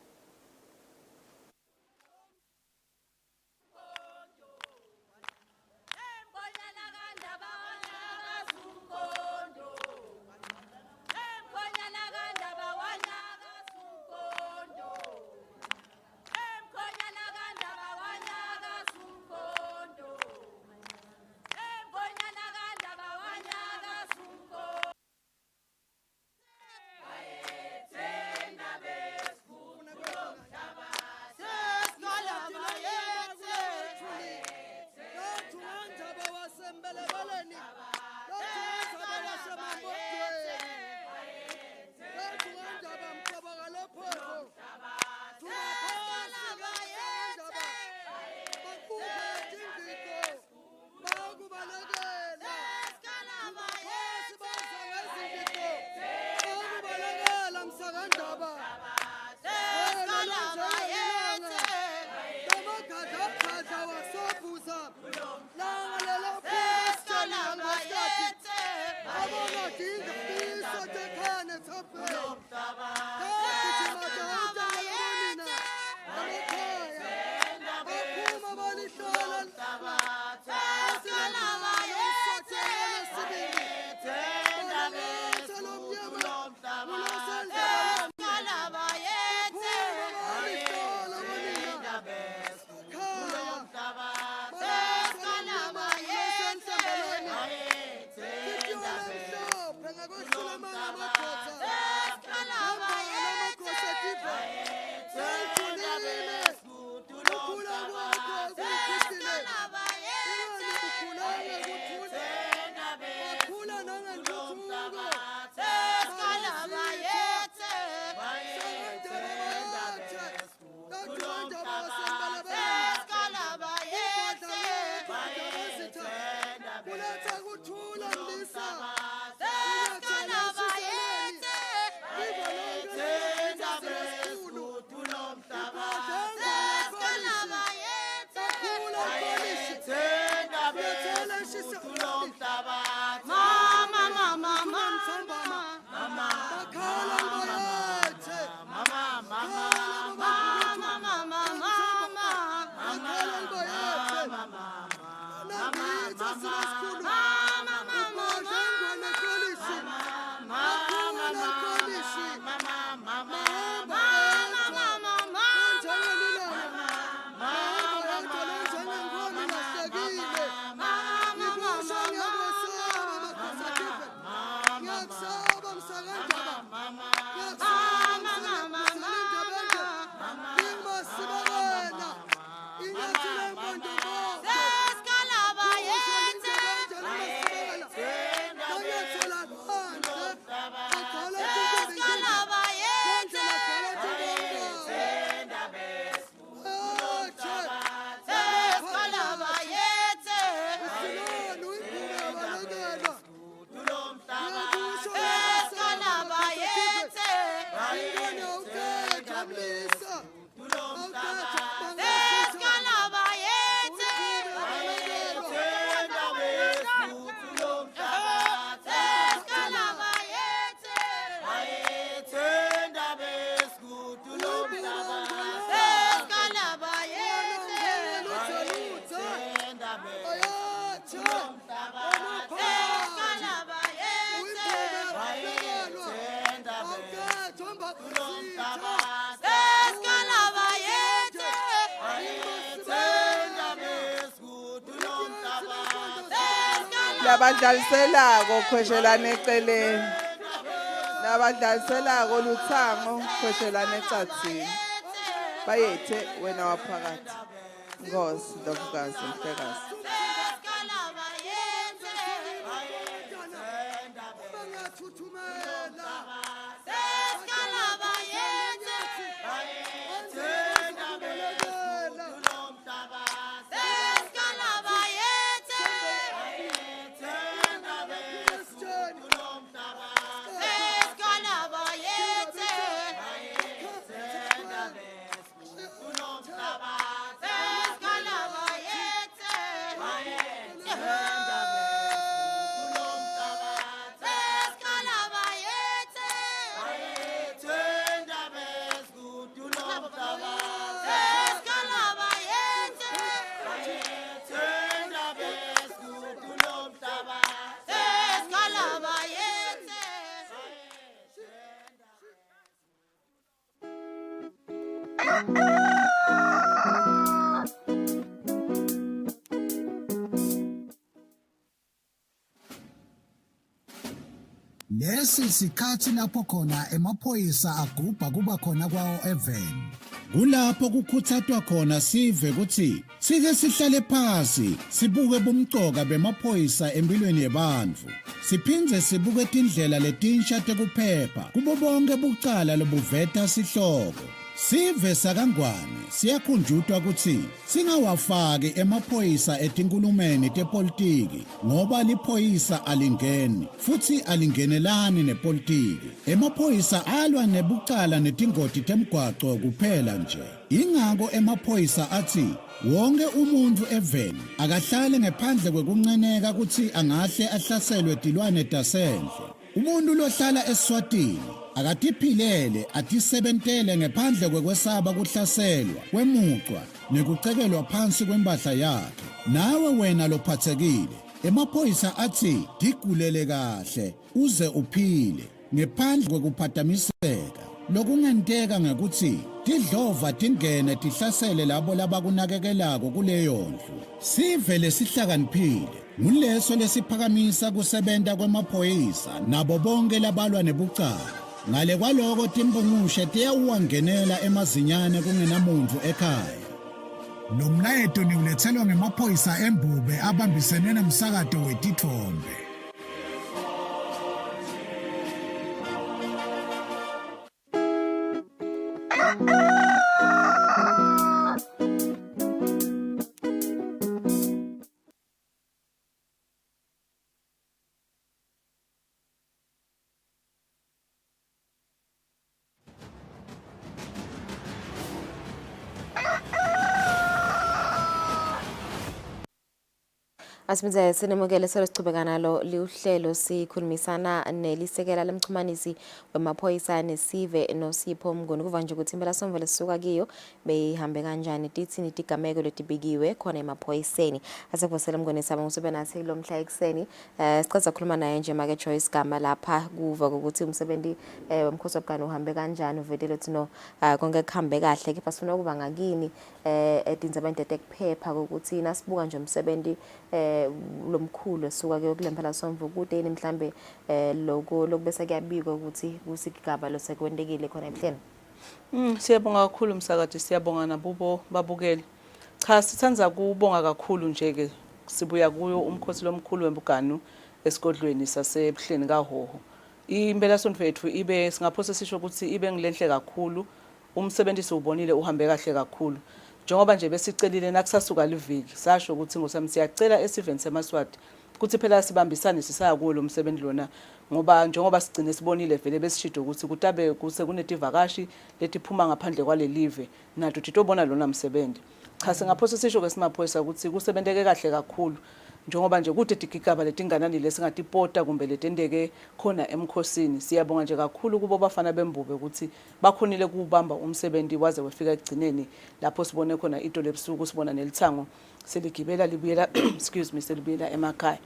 labadlaliselako khweshelana eceleni labadlaliselako Luthango khweshelana ecathini bayethe wena waphakathi Nkosi Ndlovukazi Mhlekazi Lesi sikhathi lapho khona emaphoyisa agubha kuba khona kwawo even. Kulapho kukhuthathwa khona sive ukuthi sike sihlale phansi sibuke bumcoka bemaphoyisa empilweni yabantu. Siphindze sibuke indlela letinsha tekuphepha kubo bonke bucala lobuveta sihloko. Sive sakangwane siyakhunjutwa ukuthi singawafaki emaphoyisa etinkulumeni tepolitiki ngoba liphoyisa alingeni futhi alingenelani nepolitiki. Emaphoyisa alwa nebucala netingoti temgwaco kuphela nje. Ingako emaphoyisa athi wonke umuntu even akahlale ngaphandle kwekunceneka ukuthi angahle ahlaselwe tilwane tasendle. Umuntu lohlala Eswatini akatiphilele atisebentele ngaphandle kwekwesaba kuhlaselwa kwemucwa nekucekelwa phansi kwembahla yakhe. Nawe wena lophathekile emaphoyisa athi digulele kahle uze uphile ngaphandle kwekuphathamiseka. Lokungenteka ngekuthi tidlova tingene tihlasele labo labakunakekelako kuleyo ndlu. Sive lesihlakaniphile nguleso lesiphakamisa kusebenta kwemaphoyisa nabo bonke labalwa nebucala. Ngale kwaloko timbungushe tiyawuwangenela emazinyane kungenamuntu ekhaya. Lo mlayeto niulethelwa ngemaphoyisa embube abambisene nomsakato wetithombe. Asimze sinemukele sesichubeka nalo liuhlelo sikhulumisana nelisekela lemchumanisi wemaphoyisa nesive noSipho Mnguni kuva nje ukuthi impela somvele sisuka kiyo beyihambe kanjani tithini tigameko letibikiwe khona emaphoyiseni asekuvosela Mnguni saba ngusube nathi lo mhla ekseni sichaza ukukhuluma naye nje make Joyce Gama lapha kuva ukuthi umsebenzi womkhosi wobukani uhambe kanjani uvedele ukuthi no konke kuhambe kahle kepha sifuna ukuba ngakini edinzaba intete kuphepha ukuthi nasibuka nje umsebenzi lomkhulu esuka ke kulempela somvu kude yini mhlambe lokubese kuyabikwa ukuthi kusigaba lo sekwendekile khona emhleni. Siyabonga kakhulu umsakathi siyabonga nabubo babukeli. Cha sithanza kubonga kakhulu nje ke sibuya kuyo umkhosi lomkhulu wembuganu esigodlweni sasebuhleni kaHoho. Impela sonto yethu ibe singaphose sisho ukuthi ibe ngilenhle kakhulu umsebenzi ubonile uhambe kahle kakhulu. Njengoba nje besicelile nakusasuka liviki sasho ukuthi ngosami siyacela esiveni seMaswati ukuthi phela sibambisane sisaya kuwo lo msebenzi lona ngoba njengoba sigcine sibonile vele besishido ukuthi kutabe kuse kunetivakashi letiphuma ngaphandle kwalelive nathi titobona lona msebenzi. Cha singaphose sisho ke simaphoyisa ukuthi kusebenteke kahle kakhulu njengoba nje kude digigaba letinganani lesingatipota kumbe letendeke khona emkhosini. Siyabonga nje kakhulu kubo bafana bembube ukuthi bakhonile kubamba umsebenzi waze wefika egcineni lapho sibone khona into lebusuku sibona nelithango seligibela libuyela excuse me selibuyela emakhaya.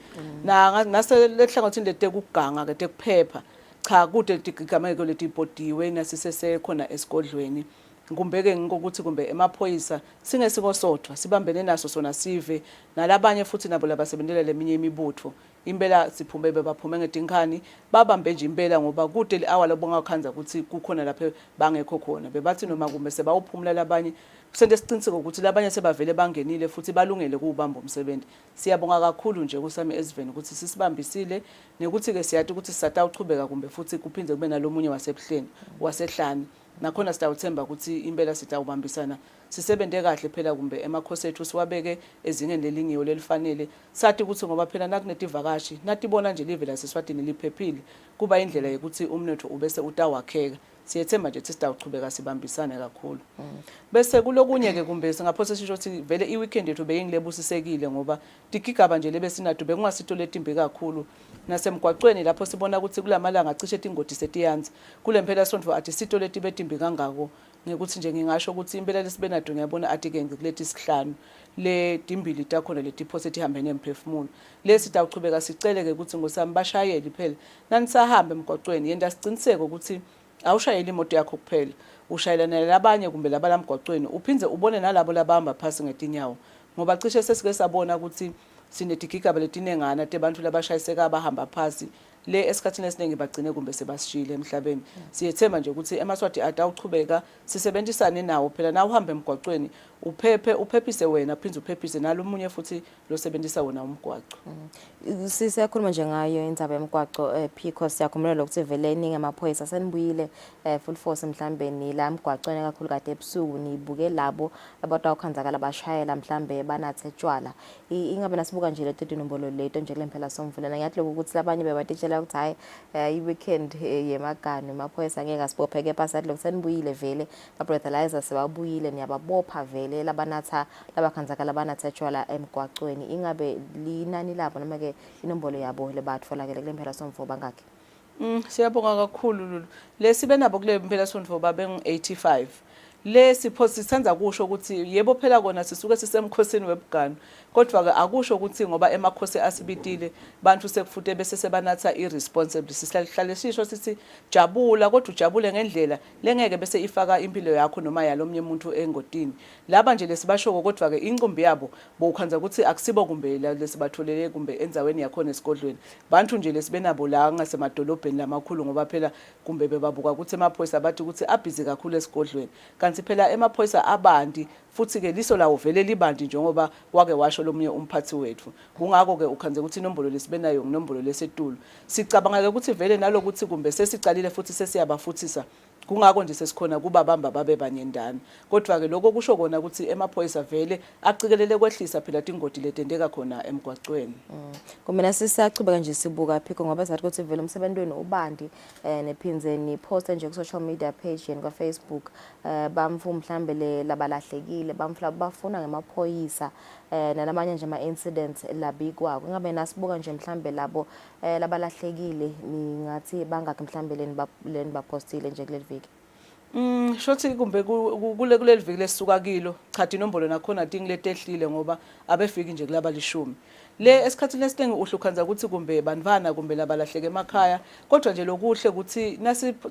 Na ngase lehlangothini letekuganga ke tekuphepha cha kude digigameko letipotiwe nasisese khona esigodlweni kumbeke ngokuthi kumbe emaphoyisa singesiko sodwa sibambene naso sona sive nalabanye futhi nabo labasebenzela leminye imibutho impela siphume bebaphume ngedinkani babambe nje impela ngoba kude le-hour lobongakhanza ukuthi kukhona lapha bangekho khona bebathi noma kumbe sebawuphumula labanye kusente siqiniseke ukuthi labanye sebavele bangenile futhi balungele kuwubamba umsebenzi siyabonga kakhulu nje kusami Eswatini ukuthi sisibambisile nekuthi-ke siyathi ukuthi sisatawuchubeka kumbe futhi kuphinde kube nalomunye wasebuhleni wasehlane nakhona sitawuthemba ukuthi impela sitawubambisana sisebente kahle phela kumbe emakhosi ethu siwabeke ezingeni lelingiyo lelifanele sathi ukuthi ngoba phela nakunetivakashi natibona nje live laseSwatini liphephile kuba indlela yokuthi umnotho ubese utawakheka siyethemba nje ukuthi sitawuchubeka sibambisane kakhulu bese kulokunye-ke kumbe singaphose sisho ukuthi vele i-weekend yethu beyingilebusisekile ngoba tigigaba nje lebe sinathu bekungasito letimbi kakhulu nasemgwaqweni lapho sibona ukuthi kulamalanga cishe tingoti setiyanzi kule mphela sonto athi sito letibe timbi kangako ngekuthi nje ngingasho ukuthi impela lesibenado ngiyabona athi-ke kuleti sihlanu le timbili takhona letiphose tihambene emphefumulo lesi sitawuchubeka sicele-ke ukuthi ngosami bashayeli phela nanisahamba emgwaqweni yenda siciniseke ukuthi awushayeli imoto yakho kuphela ushayelana labanye kumbe labalamgwaqweni uphindze ubone nalabo labahamba phasi ngetinyawo ngoba cishe sesike sabona ukuthi sinetigigaba letinengana tebantu labashayiseka abahamba phasi le esikhathini esiningi bagcine kumbe sebasishile emhlabeni siyethemba nje ukuthi emaswati atawuchubeka sisebenzisane nawo phela na uhamba emgwaqweni uphephise wena phindze uphephise nalomunye futhi losebenzisa wona umgwaqo siyakhuluma nje ngayo indzaba yemgwaqo Pico siyakhumbula ukuthi vele iningi amaphoyisa senibuyile full force mhlambe ni la mgwaqweni kakhulu kade ebusuku nibuke labo abatawukhanzakala bashayela mhlambe banathe tshwala ingabe nasibuka nje le tinombolo leto nje lempela somvulana ngiyathi ukuthi labanye bebatitshela ukuthi hayi i-weekend yemagani amaphoyisa ngeke asibopheke phasathi lokho senibuyile vele ba-breathalyzer sebabuyile niyababopha vele labanatha labakhanzakala banathe tshwala emgwaqweni ingabe linani labo noma ke inombolo yabo lebatfolakele kule mphela somfo bangakhi siyabonga kakhulu lulu lesibe nabo kule mphela somfo babengu-85 le siphosi sithandza kusho ukuthi yebo phela kona sisuke sisemkhosini webugano kodwa-ke akusho ukuthi ngoba emakhosi asibitile bantu sekufute bese sebanatha irresponsible sihlale sisho sithi jabula kodwa ujabule ngendlela lengeke bese ifaka impilo yakho noma yalomnye umuntu engodini laba nje lesibashoko kodwa-ke incumbi yabo bowukhanza ukuthi akusibo kumbe lesibatholele kumbe enzaweni yakhona esigodlweni bantu nje lesibenabo la ngasemadolobheni lamakhulu ngoba phela kumbe bebabuka ukuthi emaphoyisa bathi ukuthi abhizi kakhulu esigodlweni kanti phela emaphoyisa abandi futhi-ke liso lawo vele libandi njengoba wake washo lomunye umphathi wethu kungako-ke ukhanze ukuthi inombolo lesibenayo nginombolo lesetulu sicabanga-ke ukuthi vele nalokuthi kumbe sesicalile futhi sesiyabafuthisa kungako nje sesikhona kubabamba babe banyendana kodwa-ke lokho kusho kona ukuthi emaphoyisa vele acikelele kwehlisa phela tingoti letendeka khona emgwaqweni kumina sisachubeka nje sibuka Pico ngoba sathi ukuthi vele umsebenzi wenu ubandi nephinze niposte nje ku-social media page yeni kwa-Facebook bamfu mhlambe labalahlekile bafuna ngemaphoyisa nalamanye nje ama-incidents labikwako ingabe nasibuka nje mhlambe labo labalahlekile ningathi bangakhi mhlambe leni bapostile nje kuleli viki shothi kumbe kuleli viki lesisuka kilo cha inombolo nakhona tingiletehlile ngoba abefiki nje kulaba 10 le esikhathini esiningi uhlukhanza ukuthi kumbe banivana kumbe labalahleke emakhaya kodwa nje lokuhle ukuthi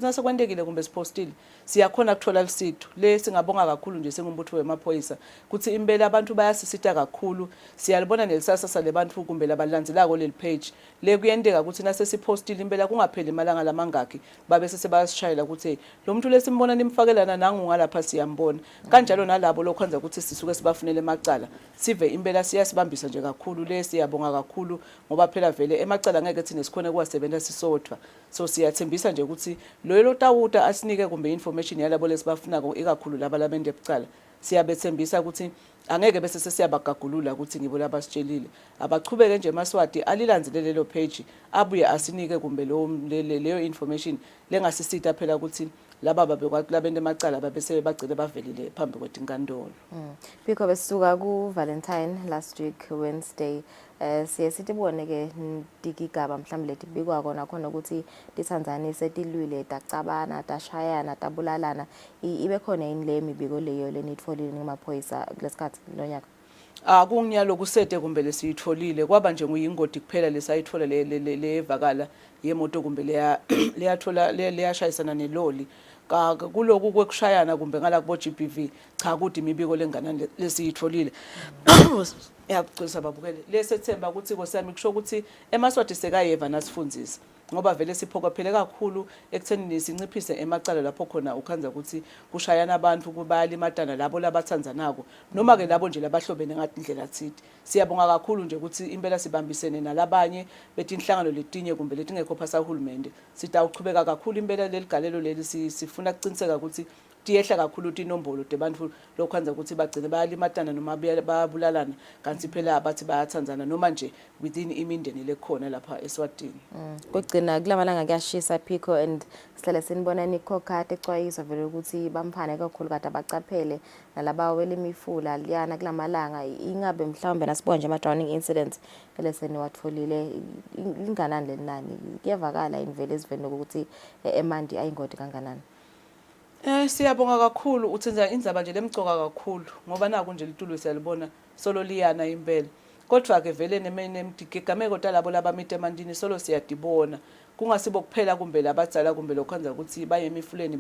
nasekwendekile kumbe sipostile siyakhona kuthola lisitho le singabonga kakhulu nje sengumbutho wemaphoyisa ukuthi impela abantu bayasisita kakhulu siyalibona nelisasasa lebantu kumbe labalandzelako leli page le kuyendeka ukuthi nasesipostile impela kungapheli imalanga lamangaki babe sesebasishayela ukuthi lo muntu lesimbona nimfakelana nangu ngalapha siyambona kanjalo nalabo lokwenza ukuthi sisuke sibafunele emacala sive impela siyasibambisa nje kakhulu le siyabonga kakhulu ngoba phela vele emacala ngeke thina sikhona kuwasebenza sisodwa so siyathembisa nje ukuthi lo tawuta asinike kumbe information yalabo lesibafunako ikakhulu laba labende ebucala siyabethembisa ukuthi angeke bese sesiyabagagulula ukuthi ngibo labasitshelile abachubeke nje emaswati alilanzelele lo page abuye asinike kumbe leyo information lengasisita phela ukuthi laba babekwakulabende emacala babese bagcile bavelile phambi kwetinkantolo Pico besuka ku Valentine last week Wednesday siye sitibone ke digigaba mhlawumbe letibikwa kona khona ukuthi tiTanzania setilwile tacabana tashayana tabulalana ibe khona yini le mibiko leyo lenitfolile ngemaphoyisa kulesikhathi lonyaka akunginyalo kusete kumbe lesiyitholile kwaba nje nguyingodi kuphela lesayithola levakala yemoto kumbe leyathola leyashayisana neloli kuloku kwekushayana kumbe ngala kubo GBV cha kudde imibiko lenganani lesiyitholile yacisa babukele lesethemba ukuthi ngosami kusho ukuthi emaswati sekayeva nasifundzisa ngoba vele siphokophele kakhulu ekuthenini sinciphise emacala lapho khona ukhanza ukuthi kushayana abantu kubayalimatana labo labathandzanako noma ke labo nje labahlobene ngathi indlela thithi siyabonga kakhulu nje ukuthi impela sibambisene nalabanye betinhlangano letinye kumbe letingekho phasa uhulumende sitawuchubeka kakhulu impela leligalelo leli sifuna kuciniseka ukuthi tiyehla kakhulu tinombolo tebantfu lokwenza ukuthi bagcine bayalimatana noma bayabulalana kanti phela abathi bayathandzana noma nje within imindeni lekhona lapha Eswatini. Kugcina kulamalanga kuyashisa Pico and sihlale sinibona nikhokha ecwayisa vele ukuthi bamphane kakhulu kade abacaphele nalaba wele imifula liyana kulamalanga ingabe mhlawumbe nasibona nje ama drowning incidents eleseni watfolile inganani lenani kuyavakala invele eziveni ukuthi eMandi ayingodi kanganani. Siyabonga kakhulu uthenza indzaba nje lemcoka kakhulu ngoba naku nje litulu siyalibona solo liyana impela kodwa ke vele nemdigameko talabo labamite emandini solo siyadibona kungasibo kuphela kumbe labadzala kumbe lokwenza ukuthi baye emifuleni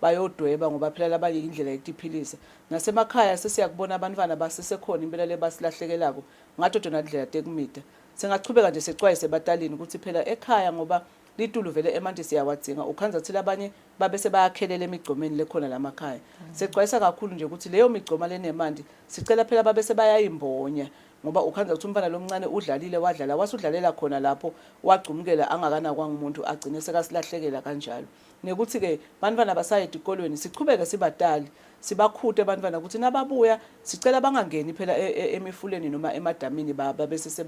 bayodweba ngoba phela labanye indlela yokutiphilisa nasemakhaya sesiyakubona abantwana basesekhona impela lebasilahlekelako ngathi dona indlela tekumita singachubeka nje secwayise batalini ukuthi phela ekhaya ngoba litulu vele emanti siyawadzinga ukhanza ukuthi labanye babe sebakhelela emigcomeni lekhona lamakhaya secwayisa kakhulu nje ukuthi leyo migcoma lenemanti sicela phela babe sebayayimbonya ngoba ukhanza ukuthi umfana lomncane udlalile wadlala wasudlalela khona lapho wagcumukela angakana kwangumuntu agcine sekasilahlekela kanjalo nekuthi ke bantwana basayedi ezikolweni sichubeke sibatali sibakhute abantwana ukuthi nababuya sicela bangangeni phela emifuleni noma emadamini babese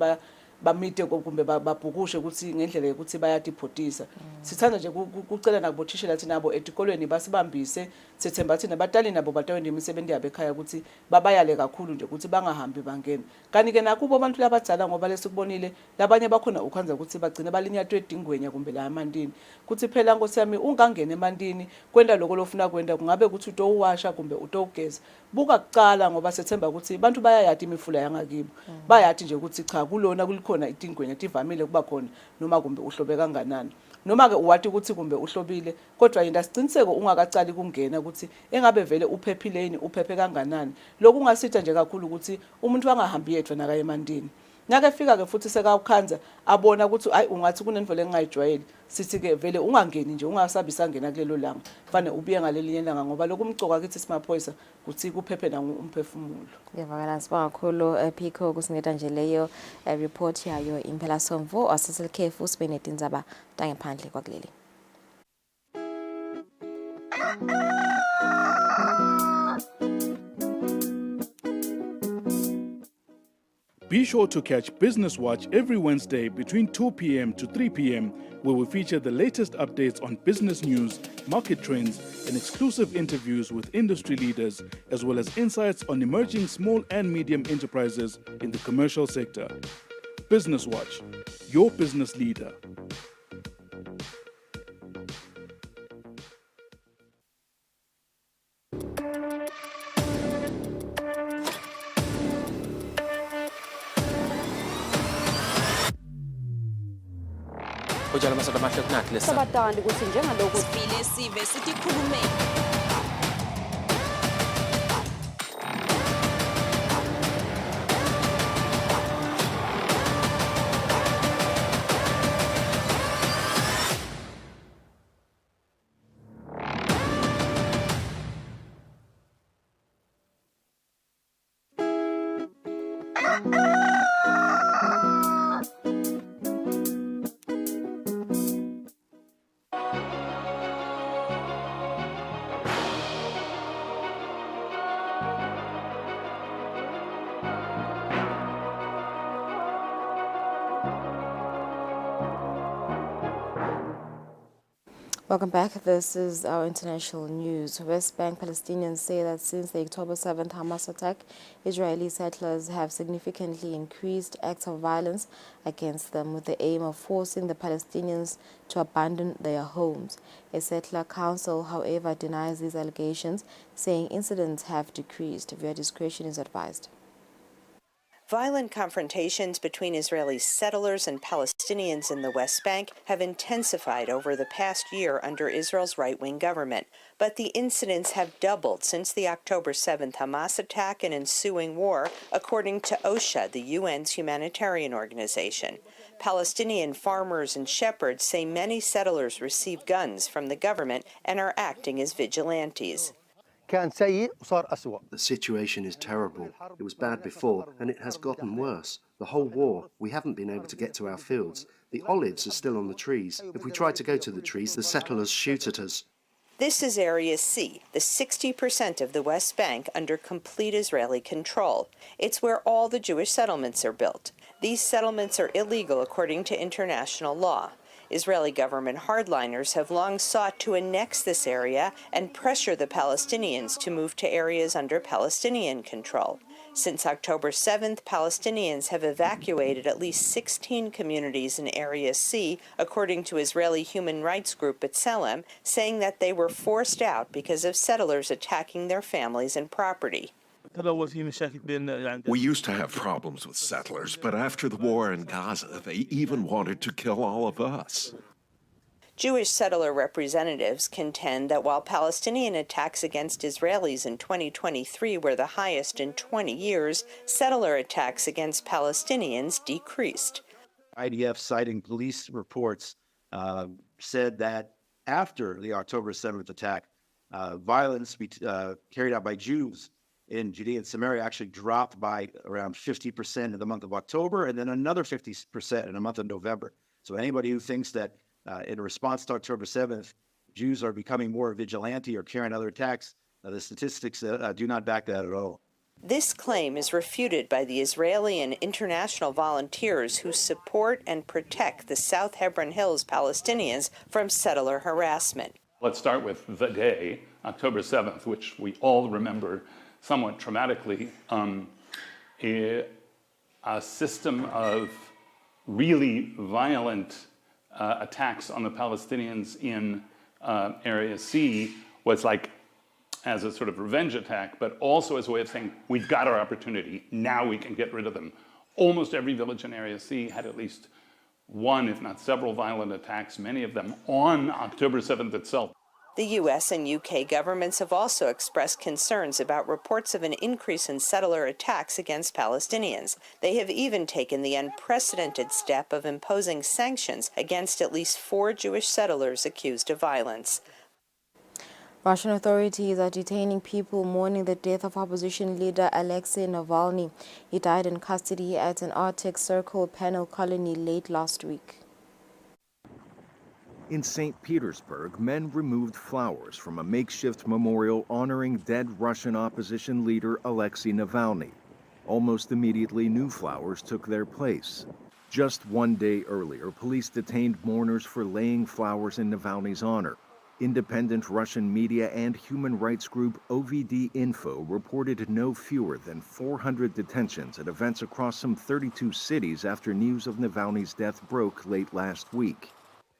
bamite kumbe babhukushe ukuthi ngendlela yokuthi bayadiphotisa sithanda nje kucela nakubothishela thina nabo etikolweni basibambise sithemba thina abatali nabo batawenda imisebenzi yabo ekhaya ukuthi babayale kakhulu nje ukuthi bangahambi bangena kanti ke nakubo abantu labadzala ngoba lesikubonile labanye bakhona ukhanza ukuthi bagcine balinyatwe edingwenya kumbe la emandini kuthi phela Nkosi yami ungangena emandini kwenda lokho lofuna kwenda kungabe ukuthi utowasha kumbe utowugeza buka kuqala ngoba sethemba ukuthi abantu bayayati imifula yangakibo bayati nje ukuthi cha kulona kulikhona itingwenya tivamile kuba khona noma kumbe uhlobe kanganani noma ke uwathi ukuthi kumbe uhlobile kodwa yinda siciniseko ungakacali kungena ukuthi engabe vele uphephileni uphephe kanganani lokungasitha nje kakhulu ukuthi umuntu angahambi yedwa naka emandini Ngake fika ke futhi sekawukhanza abona ukuthi ayi ungathi kunendlela engayijwayeli sithi ke vele ungangeni nje ungasabisa ngena kulelo langa kufanele ubuye ngalelinye langa ngoba lokumcoka kithi simaphoyisa kuthi kuphephe na umphefumulo. Ngiyavakala sibonga kakhulu Pico kusinika nje leyo report yayo impela Somvo asiselkhefu sibeneti indzaba tangephandle kwakuleli. Be sure to catch Business Watch every Wednesday between 2 p.m. to 3 p.m., where we feature the latest updates on business news, market trends, and exclusive interviews with industry leaders, as well as insights on emerging small and medium enterprises in the commercial sector. Business Watch, your business leader. Ujala masoda mahle kunathi lesa. Sabatandi ukuthi njengalokhu sibile sive sithi khulumeni. Welcome back. This is our international news. West Bank Palestinians say that since the October 7th Hamas attack, Israeli settlers have significantly increased acts of violence against them with the aim of forcing the Palestinians to abandon their homes. A settler council, however, denies these allegations, saying incidents have decreased. Viewer discretion is advised. Violent confrontations between Israeli settlers and Palestinians in the West Bank have intensified over the past year under Israel's right-wing government, but the incidents have doubled since the October 7th Hamas attack and ensuing war, according to OSHA, the UN's humanitarian organization. Palestinian farmers and shepherds say many settlers receive guns from the government and are acting as vigilantes. The situation is terrible. It was bad before, and it has gotten worse. The whole war, we haven't been able to get to our fields. The olives are still on the trees. If we try to go to the trees, the settlers shoot at us. This is Area C, the 60% of the West Bank under complete Israeli control. It's where all the Jewish settlements are built. These settlements are illegal according to international law. Israeli government hardliners have long sought to annex this area and pressure the Palestinians to move to areas under Palestinian control. Since October 7th, Palestinians have evacuated at least 16 communities in Area C, according to Israeli human rights group B'Tselem, saying that they were forced out because of settlers attacking their families and property. We used to have problems with settlers, but after the war in Gaza, they even wanted to kill all of us. Jewish settler representatives contend that while Palestinian attacks against Israelis in 2023 were the highest in 20 years, settler attacks against Palestinians decreased. IDF, citing police reports, said that after the October 7th attack, violence carried out by Jews in Judea and Samaria actually dropped by around 50% in the month of October, and then another 50% in the month of November. So anybody who thinks that in response to October 7th, Jews are becoming more vigilante or carrying other attacks, the statistics do not back that at all. This claim is refuted by the Israeli and international volunteers who support and protect the South Hebron Hills Palestinians from settler harassment. Let's start with the day, October 7th, which we all remember somewhat traumatically. A system of really violent attacks on the Palestinians in Area C was like as a sort of revenge attack, but also as a way of saying, we've got our opportunity, now we can get rid of them. Almost every village in Area C had at least one, if not several, violent attacks, many of them on October 7th itself. The U.S. and U.K. governments have also expressed concerns about reports of an increase in settler attacks against Palestinians. They have even taken the unprecedented step of imposing sanctions against at least 4 Jewish settlers accused of violence. Russian authorities are detaining people mourning the death of opposition leader Alexei Navalny. He died in custody at an Arctic Circle penal colony late last week. In St. Petersburg, men removed flowers from a makeshift memorial honoring dead Russian opposition leader Alexei Navalny. Almost immediately, new flowers took their place. Just one day earlier, police detained mourners for laying flowers in Navalny's honor. Independent Russian media and human rights group OVD Info reported no fewer than 400 detentions at events across some 32 cities after news of Navalny's death broke late last week.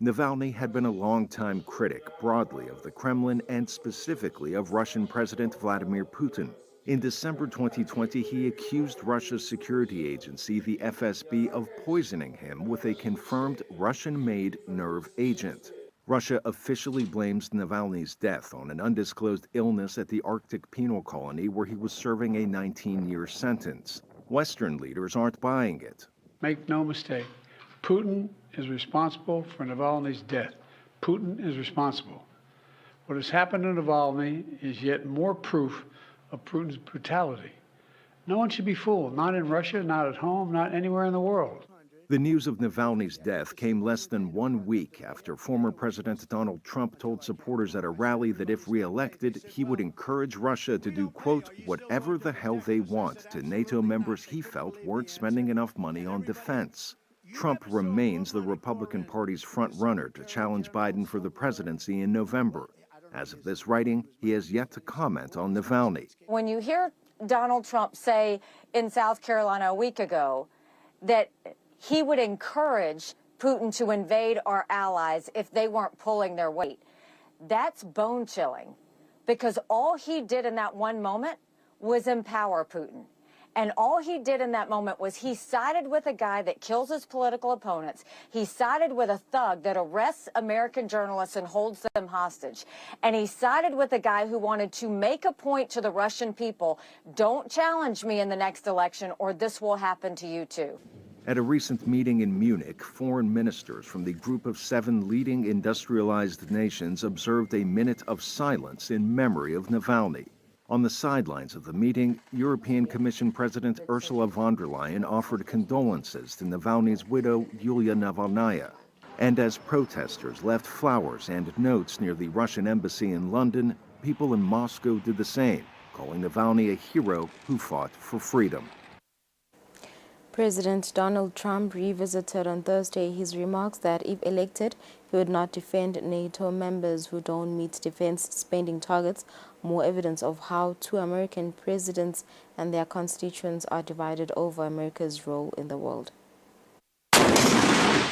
Navalny had been a longtime critic broadly of the Kremlin and specifically of Russian President Vladimir Putin. In December 2020, he accused Russia's security agency, the FSB, of poisoning him with a confirmed Russian-made nerve agent. Russia officially blames Navalny's death on an undisclosed illness at the Arctic penal colony where he was serving a 19-year sentence. Western leaders aren't buying it. Make no mistake, Putin is responsible for Navalny's death. Putin is responsible. What has happened to Navalny is yet more proof of Putin's brutality. No one should be fooled, not in Russia, not at home, not anywhere in the world. The news of Navalny's death came less than 1 week after former President Donald Trump told supporters at a rally that if reelected, he would encourage Russia to do, quote, whatever the hell they want to NATO members he felt weren't spending enough money on defense. Trump remains the Republican Party's front-runner to challenge Biden for the presidency in November. As of this writing, he has yet to comment on Navalny. When you hear Donald Trump say in South Carolina a week ago that he would encourage Putin to invade our allies if they weren't pulling their weight, that's bone-chilling, because all he did in that one moment was empower Putin. And all he did in that moment was he sided with a guy that kills his political opponents. He sided with a thug that arrests American journalists and holds them hostage. And he sided with a guy who wanted to make a point to the Russian people, don't challenge me in the next election or this will happen to you too. At a recent meeting in Munich, foreign ministers from the group of 7 leading industrialized nations observed a minute of silence in memory of Navalny. On the sidelines of the meeting, European Commission President Ursula von der Leyen offered condolences to Navalny's widow, Yulia Navalnaya. And as protesters left flowers and notes near the Russian embassy in London, people in Moscow did the same, calling Navalny a hero who fought for freedom. President Donald Trump revisited on Thursday his remarks that if elected, he would not defend NATO members who don't meet defense spending targets, more evidence of how 2 American presidents and their constituents are divided over America's role in the world.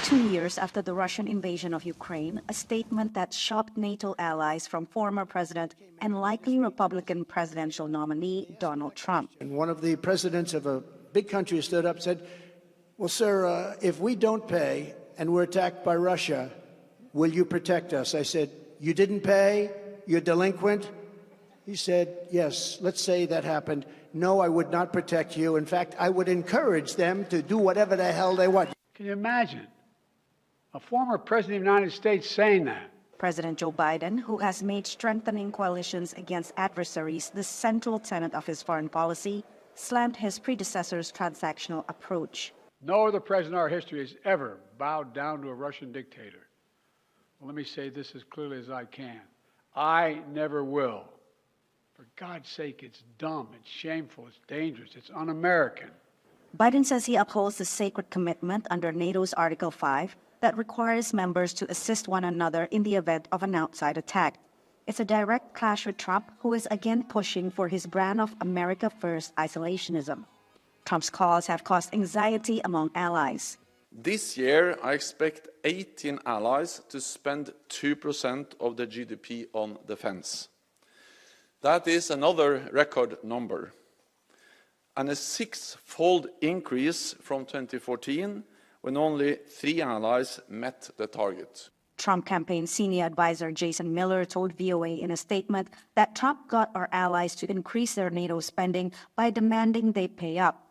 2 years after the Russian invasion of Ukraine, a statement that shocked NATO allies from former President and likely Republican presidential nominee Donald Trump. And one of the presidents of a big country stood up and said, well, sir, if we don't pay and we're attacked by Russia, will you protect us? I said, you didn't pay? You're delinquent? He said, yes, let's say that happened. No, I would not protect you. In fact, I would encourage them to do whatever the hell they want. Can you imagine a former president of the United States saying that? President Joe Biden, who has made strengthening coalitions against adversaries the central tenet of his foreign policy, slammed his predecessor's transactional approach. No other president in our history has ever bowed down to a Russian dictator. Well, let me say this as clearly as I can. I never will. For God's sake, it's dumb, it's shameful, it's dangerous, it's un-American. Biden says he upholds the sacred commitment under NATO's Article 5 that requires members to assist one another in the event of an outside attack. It's a direct clash with Trump, who is again pushing for his brand of America First isolationism. Trump's calls have caused anxiety among allies. This year, I expect 18 allies to spend 2% of their GDP on defense. That is another record number, and a 6-fold increase from 2014, when only 3 allies met the target. Trump campaign senior advisor Jason Miller told VOA in a statement that Trump got our allies to increase their NATO spending by demanding they pay up.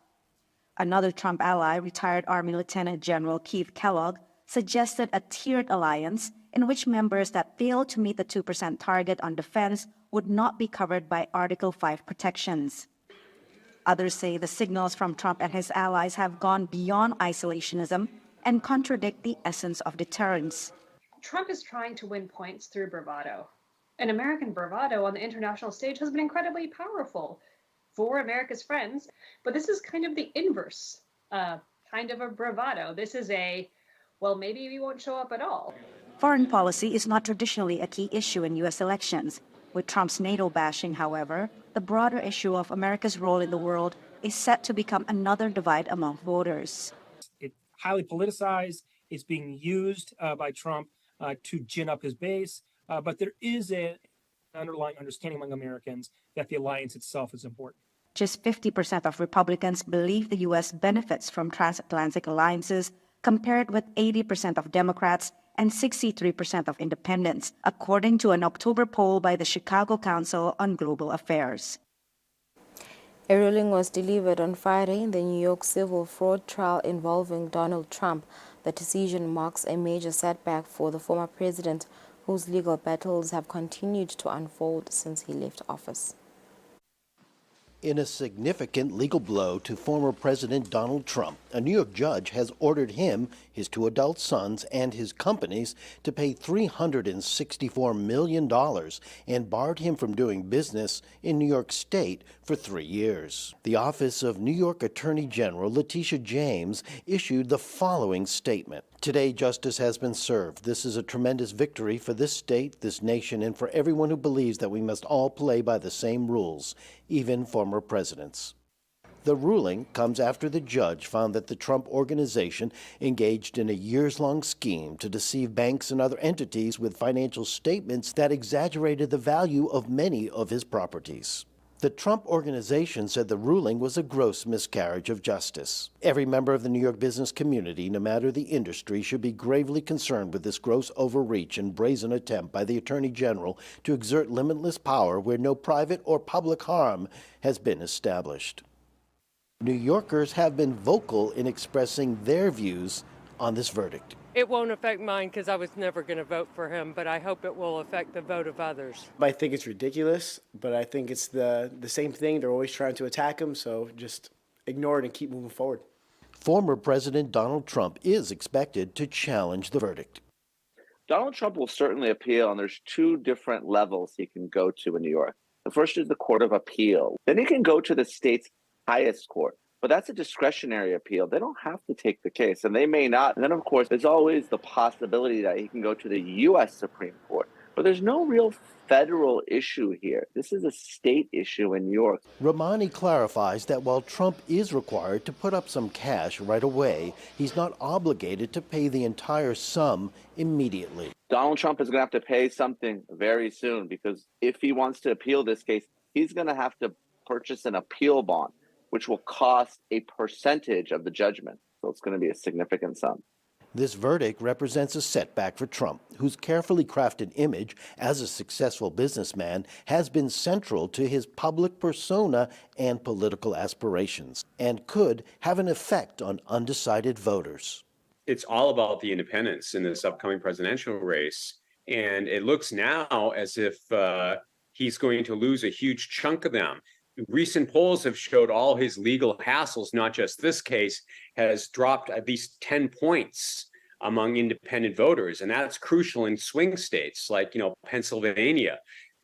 Another Trump ally, retired Army Lieutenant General Keith Kellogg, suggested a tiered alliance in which members that fail to meet the 2% target on defense would not be covered by Article 5 protections. Others say the signals from Trump and his allies have gone beyond isolationism and contradict the essence of deterrence. Trump is trying to win points through bravado. And American bravado on the international stage has been incredibly powerful for America's friends. But this is kind of the inverse, kind of a bravado. This is a, well, maybe we won't show up at all. Foreign policy is not traditionally a key issue in U.S. elections. With Trump's NATO bashing, however, the broader issue of America's role in the world is set to become another divide among voters. It's highly politicized. It's being used by Trump to gin up his base, but there is an underlying understanding among Americans that the alliance itself is important. Just 50% of Republicans believe the U.S. benefits from transatlantic alliances, compared with 80% of Democrats and 63% of independents, according to an October poll by the Chicago Council on Global Affairs. A ruling was delivered on Friday in the New York civil fraud trial involving Donald Trump. The decision marks a major setback for the former president, whose legal battles have continued to unfold since he left office. In a significant legal blow to former President Donald Trump, a New York judge has ordered him, his 2 adult sons, and his companies to pay $364 million and barred him from doing business in New York State for 3 years. The Office of New York Attorney General Letitia James issued the following statement. Today, justice has been served. This is a tremendous victory for this state, this nation, and for everyone who believes that we must all play by the same rules, even former presidents. The ruling comes after the judge found that the Trump organization engaged in a years-long scheme to deceive banks and other entities with financial statements that exaggerated the value of many of his properties. The Trump Organization said the ruling was a gross miscarriage of justice. Every member of the New York business community, no matter the industry, should be gravely concerned with this gross overreach and brazen attempt by the Attorney General to exert limitless power where no private or public harm has been established. New Yorkers have been vocal in expressing their views on this verdict. It won't affect mine because I was never going to vote for him, but I hope it will affect the vote of others. I think it's ridiculous, but I think it's the same thing. They're always trying to attack him, so just ignore it and keep moving forward. Former President Donald Trump is expected to challenge the verdict. Donald Trump will certainly appeal, and there's two different levels he can go to in New York. The first is the Court of Appeal. Then he can go to the state's highest court. But that's a discretionary appeal. They don't have to take the case, and they may not. And then, of course, there's always the possibility that he can go to the U.S. Supreme Court. But there's no real federal issue here. This is a state issue in New York. Romani clarifies that while Trump is required to put up some cash right away, he's not obligated to pay the entire sum immediately. Donald Trump is going to have to pay something very soon, because if he wants to appeal this case, he's going to have to purchase an appeal bond, which will cost a percentage of the judgment. So it's going to be a significant sum. This verdict represents a setback for Trump, whose carefully crafted image as a successful businessman has been central to his public persona and political aspirations, and could have an effect on undecided voters. It's all about the independents in this upcoming presidential race, and it looks now as if he's going to lose a huge chunk of them. Recent polls have showed all his legal hassles, not just this case, has dropped at least 10 points among independent voters. And that's crucial in swing states like, Pennsylvania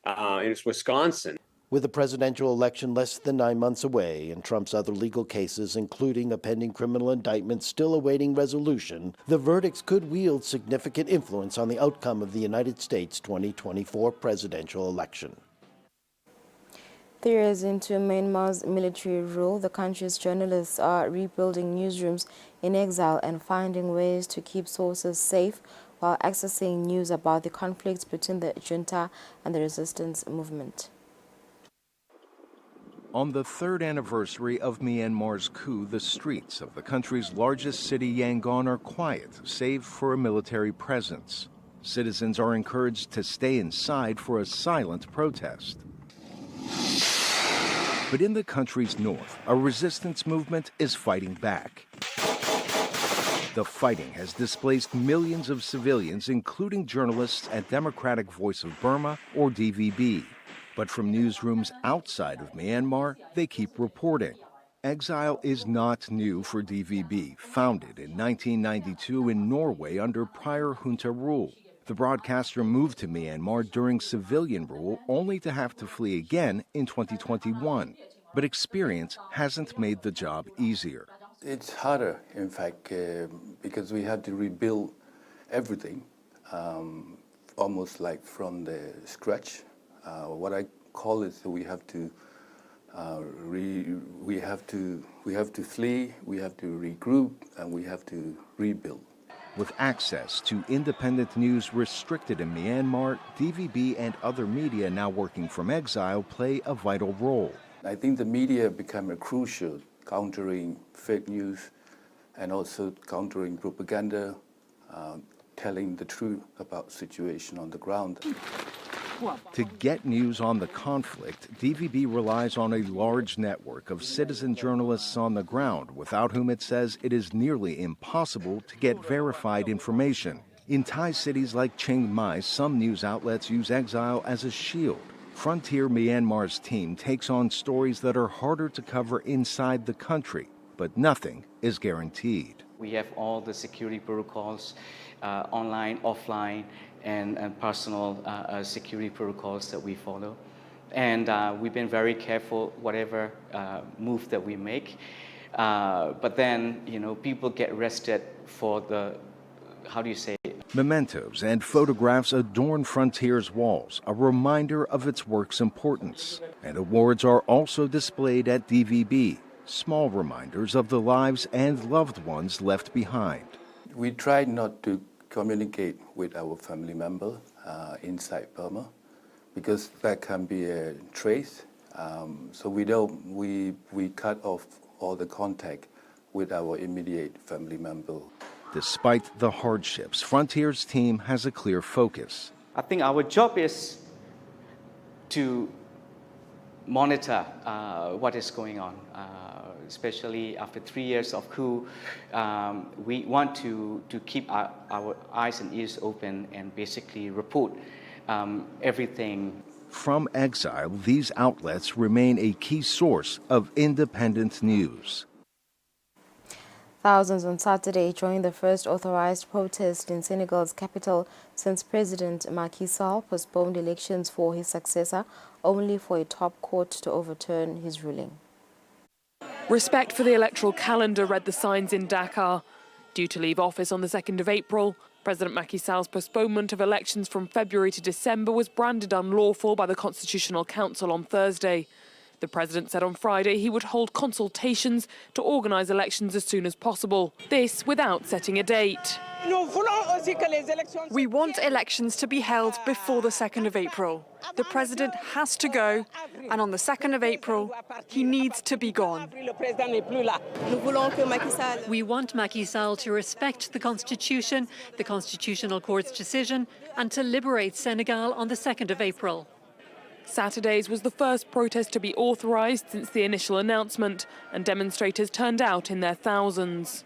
and Wisconsin. With the presidential election less than 9 months away and Trump's other legal cases, including a pending criminal indictment still awaiting resolution, the verdicts could wield significant influence on the outcome of the United States 2024 presidential election. 3 years into Myanmar's military rule, the country's journalists are rebuilding newsrooms in exile and finding ways to keep sources safe while accessing news about the conflicts between the junta and the resistance movement. On the third anniversary of Myanmar's coup, the streets of the country's largest city, Yangon, are quiet, save for a military presence. Citizens are encouraged to stay inside for a silent protest. But in the country's north, a resistance movement is fighting back. The fighting has displaced millions of civilians, including journalists at Democratic Voice of Burma, or DVB. But from newsrooms outside of Myanmar, they keep reporting. Exile is not new for DVB, founded in 1992 in Norway under prior junta rule. The broadcaster moved to Myanmar during civilian rule, only to have to flee again in 2021. But experience hasn't made the job easier. It's harder, in fact, because we had to rebuild everything, almost like from the scratch. What I call it, we have to flee, we have to regroup, and we have to rebuild. With access to independent news restricted in Myanmar, DVB and other media now working from exile play a vital role. I think the media become crucial, countering fake news and also countering propaganda, telling the truth about the situation on the ground. To get news on the conflict, DVB relies on a large network of citizen journalists on the ground, without whom it says it is nearly impossible to get verified information. In Thai cities like Chiang Mai, some news outlets use exile as a shield. Frontier Myanmar's team takes on stories that are harder to cover inside the country, but nothing is guaranteed. We have all the security protocols, online, offline, and personal security protocols that we follow. And we've been very careful whatever move that we make. But then, people get arrested for the, Mementos and photographs adorn Frontier's walls, a reminder of its work's importance. And awards are also displayed at DVB, small reminders of the lives and loved ones left behind. We try not to communicate with our family member inside Burma, because that can be a trace So we cut off all the contact with our immediate family member. Despite the hardships, Frontier's team has a clear focus. I think our job is to monitor what is going on, especially after 3 years of coup. We want to keep our eyes and ears open and basically report everything. From exile, these outlets remain a key source of independent news. Thousands on Saturday joined the first authorized protest in Senegal's capital since President Macky Sall postponed elections for his successor, only for a top court to overturn his ruling. Respect for the electoral calendar read the signs in Dakar. Due to leave office on the 2nd of April, President Macky Sall's postponement of elections from February to December was branded unlawful by the Constitutional Council on Thursday. The president said on Friday he would hold consultations to organise elections as soon as possible. This without setting a date. We want elections to be held before the 2nd of April. The president has to go, and on the 2nd of April, he needs to be gone. We want Macky Sall to respect the Constitution, the Constitutional Court's decision, and to liberate Senegal on the 2nd of April. Saturday's was the first protest to be authorised since the initial announcement, and demonstrators turned out in their thousands.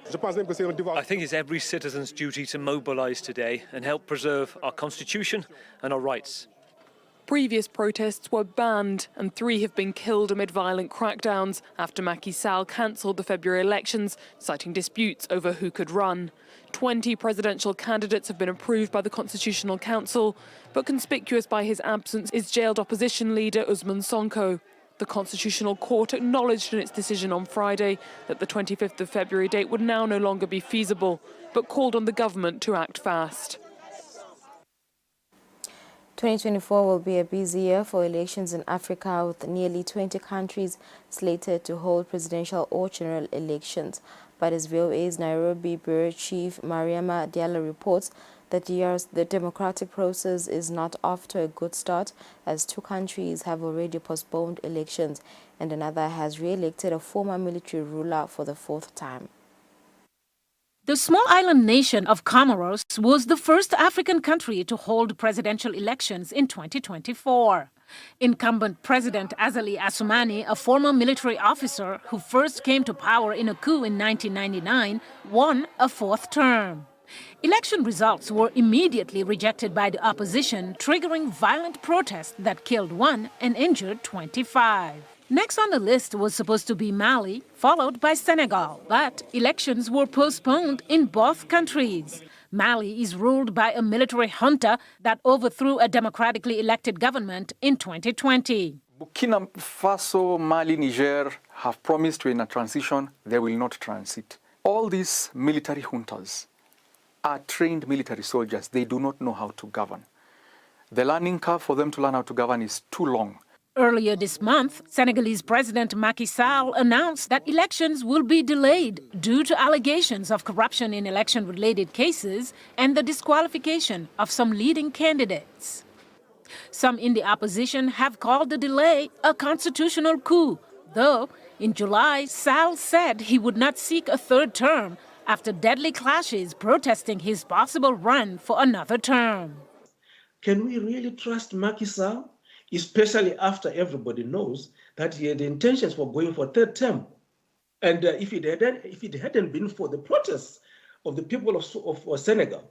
I think it's every citizen's duty to mobilise today and help preserve our constitution and our rights. Previous protests were banned, and 3 have been killed amid violent crackdowns after Macky Sall cancelled the February elections, citing disputes over who could run. 20 presidential candidates have been approved by the Constitutional Council, but conspicuous by his absence is jailed opposition leader Ousmane Sonko. The Constitutional Court acknowledged in its decision on Friday that the 25th of February date would now no longer be feasible, but called on the government to act fast. 2024 will be a busy year for elections in Africa, with nearly 20 countries slated to hold presidential or general elections. But as VOA's Nairobi Bureau Chief Mariama Diallo reports, that the democratic process is not off to a good start, as 2 countries have already postponed elections and another has re-elected a former military ruler for the 4th time. The small island nation of Comoros was the first African country to hold presidential elections in 2024. Incumbent President Azali Assoumani, a former military officer who first came to power in a coup in 1999, won a 4th term. Election results were immediately rejected by the opposition, triggering violent protests that killed 1 and injured 25. Next on the list was supposed to be Mali, followed by Senegal, but elections were postponed in both countries. Mali is ruled by a military junta that overthrew a democratically elected government in 2020. Burkina Faso, Mali, Niger have promised to, in a transition, they will not transit. All these military juntas are trained military soldiers. They do not know how to govern. The learning curve for them to learn how to govern is too long. Earlier this month, Senegalese President Macky Sall announced that elections will be delayed due to allegations of corruption in election-related cases and the disqualification of some leading candidates. Some in the opposition have called the delay a constitutional coup, though in July, Sall said he would not seek a 3rd term after deadly clashes protesting his possible run for another term. Can we really trust Macky Sall? Especially after everybody knows that he had intentions for going for 3rd term. And if it hadn't been for the protests of the people of Senegal,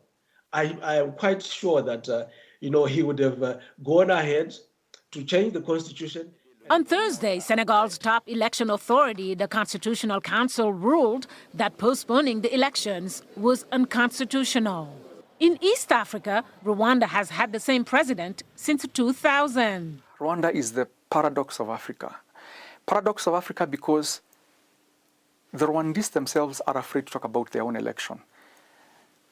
I am quite sure that he would have gone ahead to change the constitution. On Thursday, Senegal's top election authority, the Constitutional Council, ruled that postponing the elections was unconstitutional. In East Africa, Rwanda has had the same president since 2000. Rwanda is the paradox of Africa. Paradox of Africa because the Rwandese themselves are afraid to talk about their own election.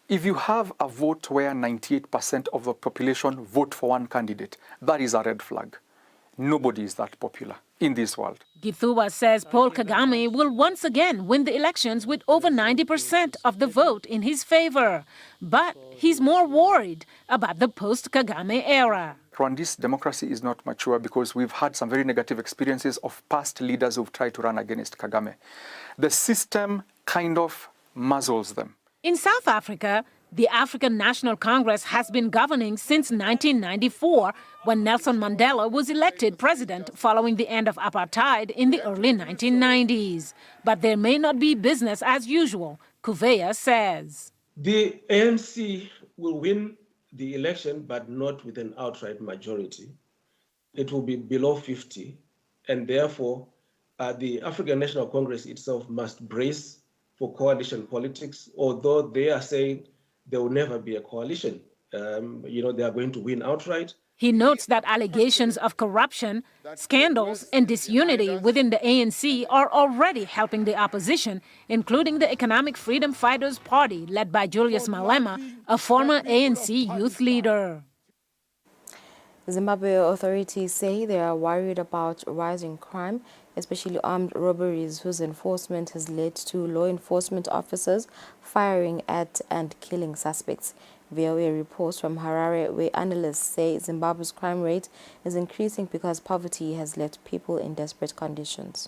If you have a vote where 98% of the population vote for one candidate, that is a red flag. Nobody is that popular in this world. Githuwa says Paul Kagame will once again win the elections with over 90% of the vote in his favor. But he's more worried about the post-Kagame era. Rwandese democracy is not mature because we've had some very negative experiences of past leaders who've tried to run against Kagame. The system kind of muzzles them. In South Africa, the African National Congress has been governing since 1994, when Nelson Mandela was elected president following the end of apartheid in the early 1990s. But there may not be business as usual, Kuveya says. The ANC will win the election, but not with an outright majority. It will be below 50, and therefore the African National Congress itself must brace for coalition politics, although they are saying there will never be a coalition. They are going to win outright. He notes that allegations of corruption, scandals, and disunity within the ANC are already helping the opposition, including the Economic Freedom Fighters Party, led by Julius Malema, a former ANC youth leader. Zimbabwe authorities say they are worried about rising crime, especially armed robberies, whose enforcement has led to law enforcement officers firing at and killing suspects. VOA reports from Harare, where analysts say Zimbabwe's crime rate is increasing because poverty has left people in desperate conditions.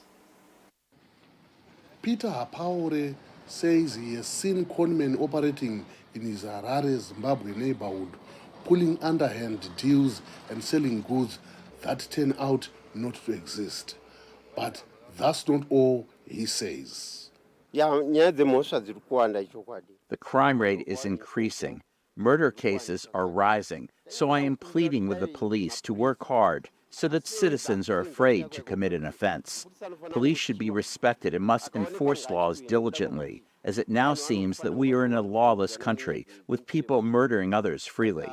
Peter Hapaore says he has seen conmen operating in his Harare, Zimbabwe neighborhood, pulling underhand deals and selling goods that turn out not to exist. But that's not all, he says. The crime rate is increasing. Murder cases are rising, so I am pleading with the police to work hard so that citizens are afraid to commit an offense. Police should be respected and must enforce laws diligently, as it now seems that we are in a lawless country with people murdering others freely.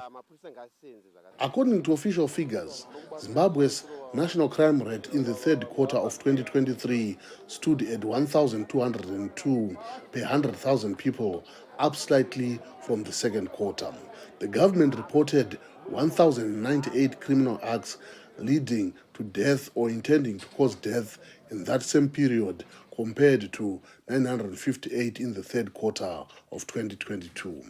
According to official figures, Zimbabwe's national crime rate in the third quarter of 2023 stood at 1,202 per 100,000 people, up slightly from the second quarter. The government reported 1,098 criminal acts leading to death or intending to cause death in that same period, compared to 958 in the third quarter of 2022.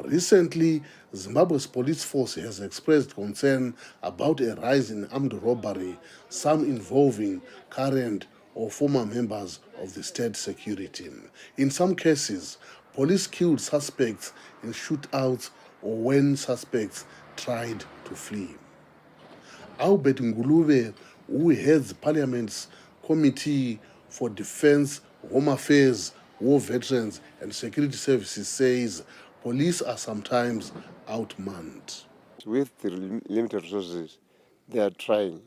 Recently, Zimbabwe's police force has expressed concern about a rise in armed robbery, some involving current or former members of the state security. In some cases, police killed suspects in shootouts or when suspects tried to flee. Albert Ngulube, who heads Parliament's Committee for Defense, Home Affairs, War Veterans and Security Services, says police are sometimes outmanned. With the limited resources, they are trying.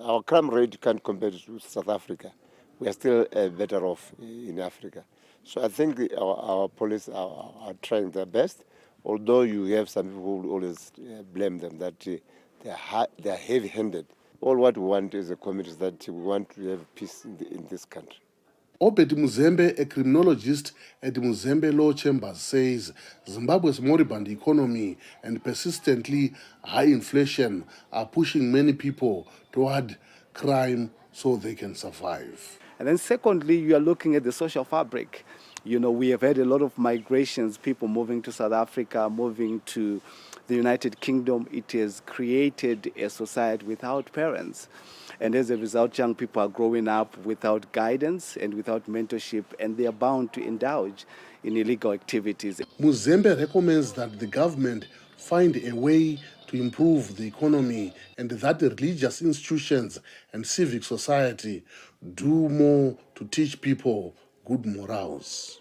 Our crime rate can't compare with South Africa. We are still better off in Africa. So I think our police are trying their best, although you have some people who always blame them that they are heavy-handed. All what we want as a community is that we want to have peace in this country. Obed Muzembe, a criminologist at Muzembe Law Chambers, says Zimbabwe's moribund economy and persistently high inflation are pushing many people toward crime so they can survive. And then secondly, you are looking at the social fabric. We have had a lot of migrations, people moving to South Africa, moving to the United Kingdom. It has created a society without parents. And as a result, young people are growing up without guidance and without mentorship, and they are bound to indulge in illegal activities. Muzembe recommends that the government find a way to improve the economy and that the religious institutions and civic society do more to teach people good morals.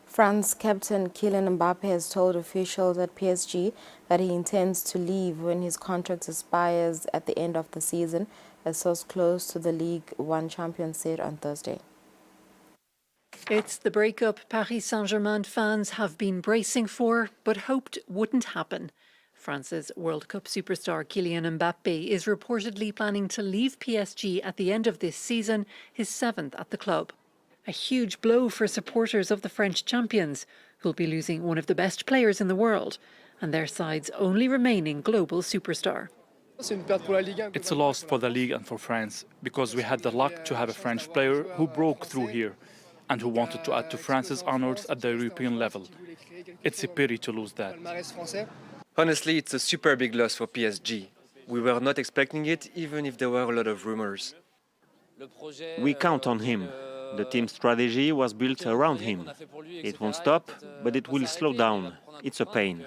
France captain Kylian Mbappe has told officials at PSG that he intends to leave when his contract expires at the end of the season, a source close to the Ligue 1 champion said on Thursday. It's the breakup Paris Saint-Germain fans have been bracing for, but hoped wouldn't happen. France's World Cup superstar Kylian Mbappe is reportedly planning to leave PSG at the end of this season, his 7th at the club. A huge blow for supporters of the French champions, who'll be losing one of the best players in the world, and their side's only remaining global superstar. It's a loss for the league and for France, because we had the luck to have a French player who broke through here and who wanted to add to France's honours at the European level. It's a pity to lose that. Honestly, it's a super big loss for PSG. We were not expecting it, even if there were a lot of rumors. We count on him. The team strategy was built around him. It won't stop, but it will slow down. It's a pain.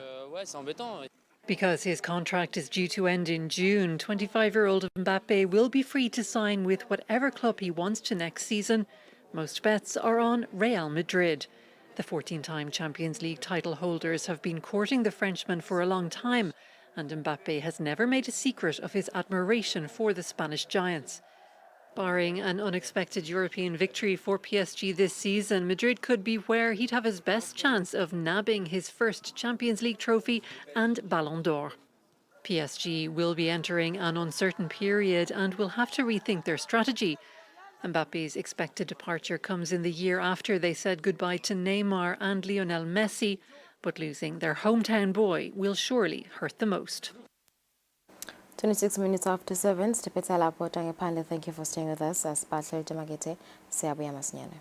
Because his contract is due to end in June, 25-year-old Mbappe will be free to sign with whatever club he wants to next season. Most bets are on Real Madrid. The 14-time Champions League title holders have been courting the Frenchman for a long time, and Mbappe has never made a secret of his admiration for the Spanish giants. Barring an unexpected European victory for PSG this season, Madrid could be where he'd have his best chance of nabbing his first Champions League trophy and Ballon d'Or. PSG will be entering an uncertain period and will have to rethink their strategy. Mbappe's expected departure comes in the year after they said goodbye to Neymar and Lionel Messi, but losing their hometown boy will surely hurt the most. 26 minutes after 7, Stepeta Lapota ngephandle. Thank you for staying with us. Asibahle Temagete, siyabuya masinyane.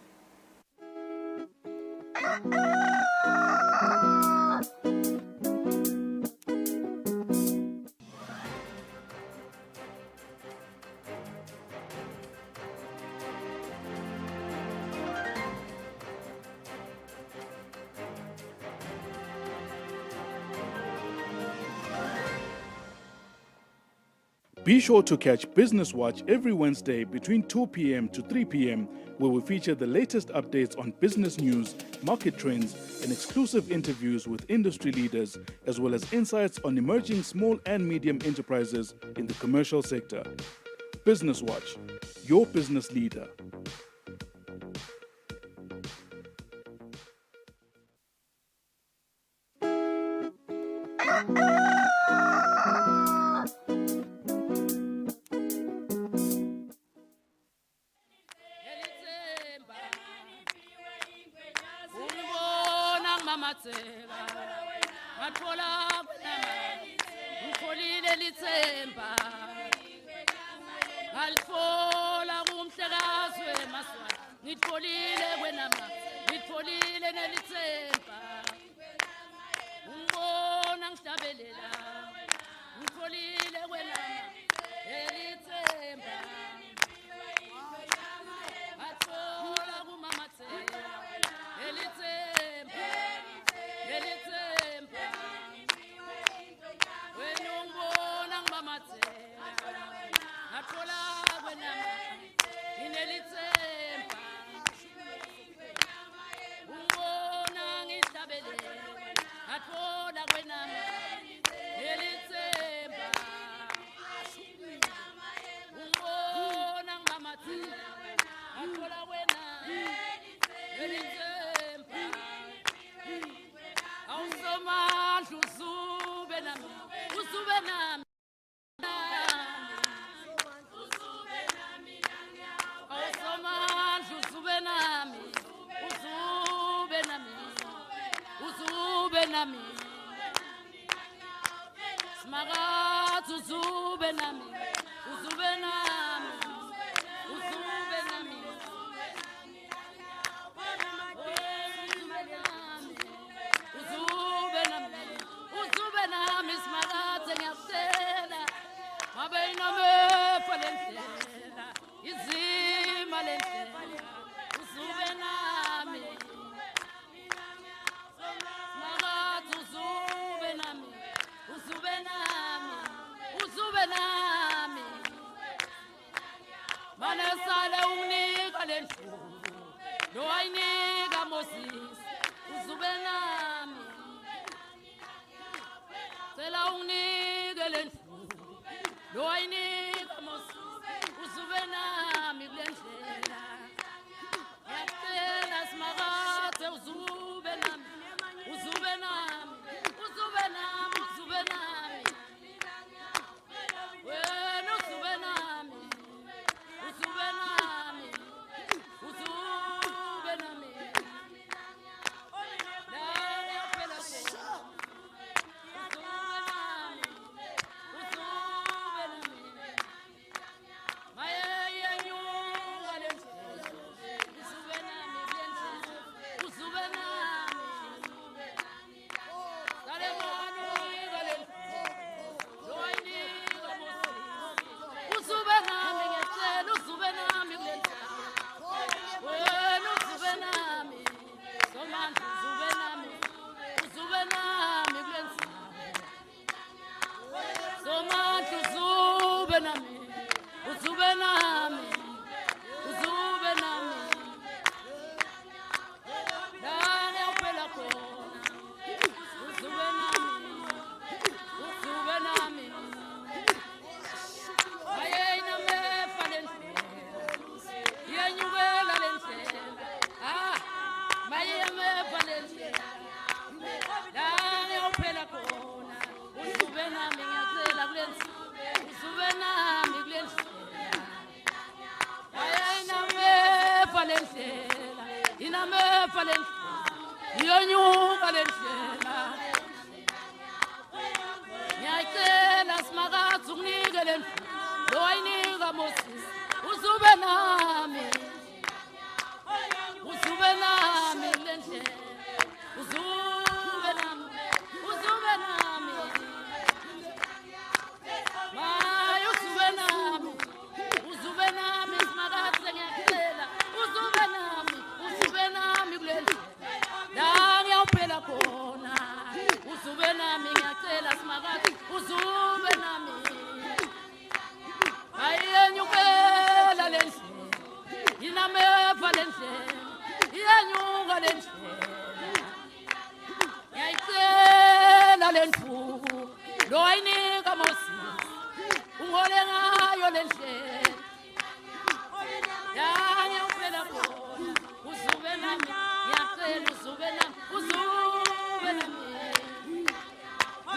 Be sure to catch Business Watch every Wednesday between 2 p.m. to 3 p.m., where we feature the latest updates on business news, market trends, and exclusive interviews with industry leaders, as well as insights on emerging small and medium enterprises in the commercial sector. Business Watch, your business leader.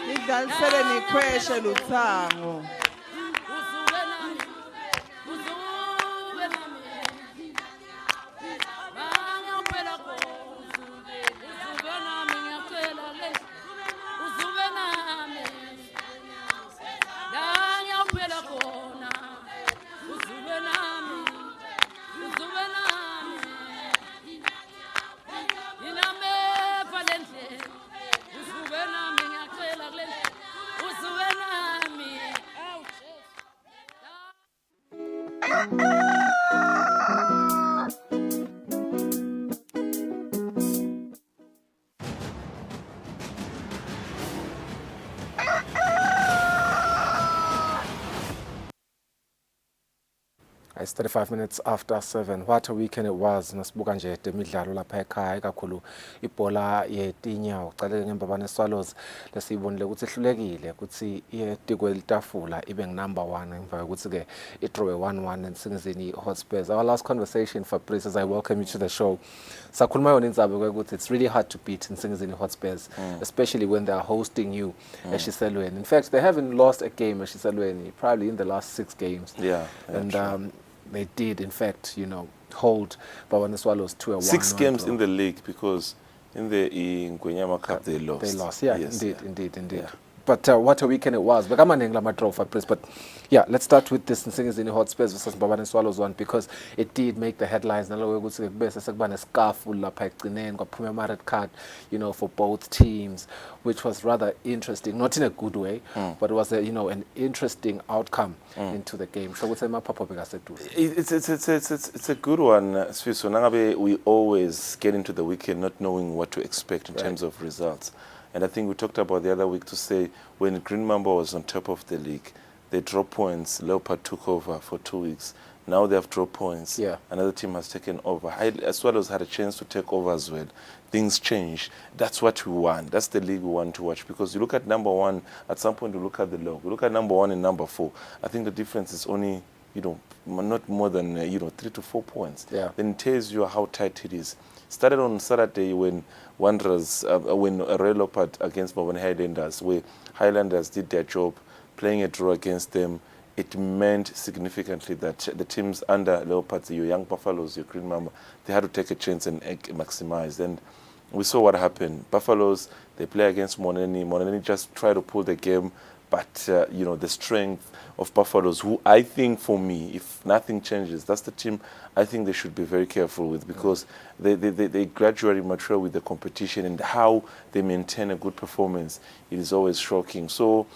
Ngidlalisele nikhweshe luthango. It's 35 minutes after 7. What a weekend it was. Nasibuka nje temidlalo lapha ekhaya kakhulu ibhola yetinyawo. Ucale ngembabane Swallows lesibonile ukuthi ehlulekile ukuthi iyetikwe litafula ibe number 1 emva ukuthi ke idraw 1-1 eNsingizini Hotspurs. Our last conversation, Fabrice, as I welcome you to the show. Sakhuluma yona indaba ukuthi it's really hard to beat Nsingizini Hotspurs, especially when they are hosting you eShiselweni. In fact, they haven't lost a game eShiselweni probably in the last 6 games. Yeah, and they did, in fact, hold Babane Swallows to a 1-1 6 games draw. in the league, because in the Ngwenyama Cup they lost. They lost, yeah, yes, indeed. Yeah. But what a weekend it was. But yeah, let's start with this Nsingizini Hotspurs versus Babane Swallows one, because it did make the headlines. Red card, for both teams, which was rather interesting, not in a good way, but it was an interesting outcome into the game. So what's it's a good one, Swiso. Nangabe we always get into the weekend not knowing what to expect in terms of results. And I think we talked about the other week to say when Green Mamba was on top of the league, they dropped points. Leopard took over for 2 weeks. Now they have dropped points. Yeah. Another team has taken over. As well as had a chance to take over as well. Things change. That's what we want. That's the league we want to watch. Because you look at number 1, at some point you look at the log. You look at number 1 and number 4. I think the difference is only, not more than, 3 to 4 points. Yeah. Then it tells you how tight it is. Started on Saturday when Wanderers, when Royal Leopard against Bobane Highlanders, where Highlanders did their job, playing a draw against them. It meant significantly that the teams under Leopards, your Young Buffaloes, your Green Mamba, they had to take a chance and maximize. And we saw what happened. Buffaloes, they play against Moneni. Moneni just try to pull the game, but the strength of Buffaloes, who I think, for me, if nothing changes, that's the team I think they should be very careful with, because they gradually mature with the competition, and how they maintain a good performance, it is always shocking. So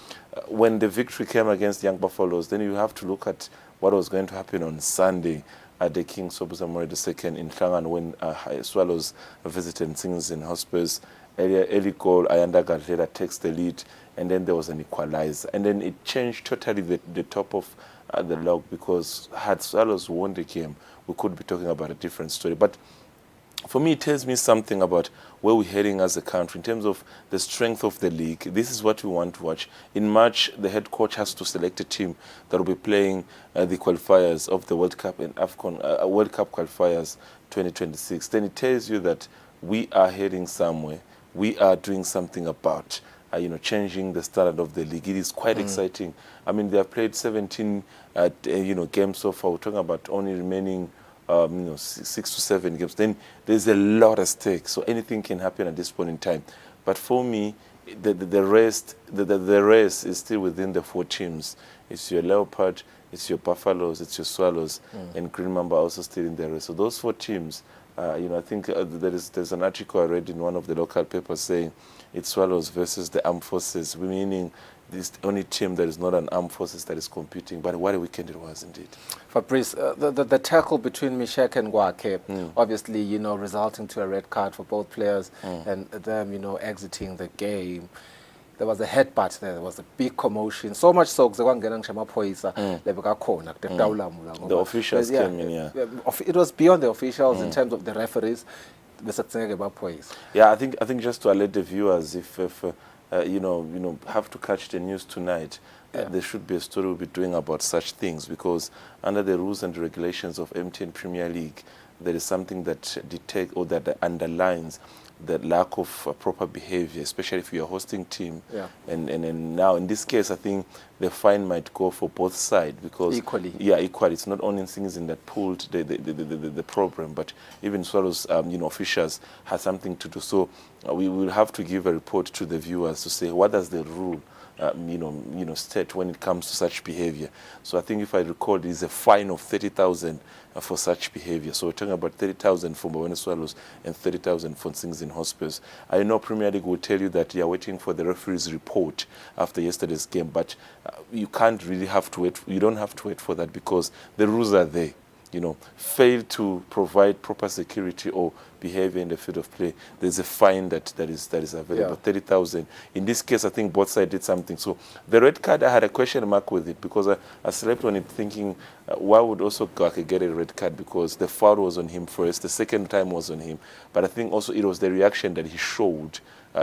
when the victory came against Young Buffaloes, then you have to look at what was going to happen on Sunday at the King Sobhuza Moore II in Klangan when Swallows visited Nsingizini Hotspurs. Early goal, Ayanda Gadlela takes the lead, and then there was an equalizer. And then it changed totally the top of the log, because had Swallows won the game, we could be talking about a different story. But for me, it tells me something about where we're heading as a country in terms of the strength of the league. This is what we want to watch. In March, the head coach has to select a team that will be playing the qualifiers of the World Cup and AFCON, World Cup qualifiers 2026. Then it tells you that we are heading somewhere. We are doing something about changing the standard of the league. It is quite exciting. I mean, they have played 17 games so far. We're talking about only remaining 6 to 7 games. Then there's a lot at stake. So anything can happen at this point in time. But for me, the race is still within the 4 teams. It's your Leopard, it's your Buffaloes, it's your Swallows, and Green Mamba also still in the race. So those 4 teams, I think there's an article I read in one of the local papers saying it's Swallows versus the armed forces, meaning this only team that is not an armed forces that is competing. But what a weekend it was indeed. Fabrice, the tackle between Mishek and Gwake, obviously, resulting to a red card for both players and them, exiting the game. There was a headbutt there. There was a big commotion. So much so, the officials came in, yeah. It was beyond the officials in terms of the referees. Yeah, I think just to alert the viewers, if have to catch the news tonight, there should be a story we'll be doing about such things, because under the rules and regulations of MTN Premier League, there is something that detects or that underlines the lack of proper behavior, especially if you're a hosting team. Yeah. And now, in this case, I think the fine might go for both sides, because equally. Yeah, equally. It's not only things in that pulled the problem, but even Swallows, officials had something to do. So we will have to give a report to the viewers to say what does the rule state when it comes to such behavior. So I think, if I recall, it is a fine of 30,000 for such behavior. So we're talking about 30,000 for Mbabane Swallows and 30,000 for things in hospitals. I know Premier League will tell you that you are waiting for the referee's report after yesterday's game, but you can't really have to wait. You don't have to wait for that, because the rules are there. Fail to provide proper security or behavior in the field of play, there's a fine that is available, 30,000. In this case, I think both sides did something. So the red card, I had a question mark with it, because I slept on it thinking, why would also Gwake get a red card? Because the foul was on him first, the second time was on him. But I think also it was the reaction that he showed,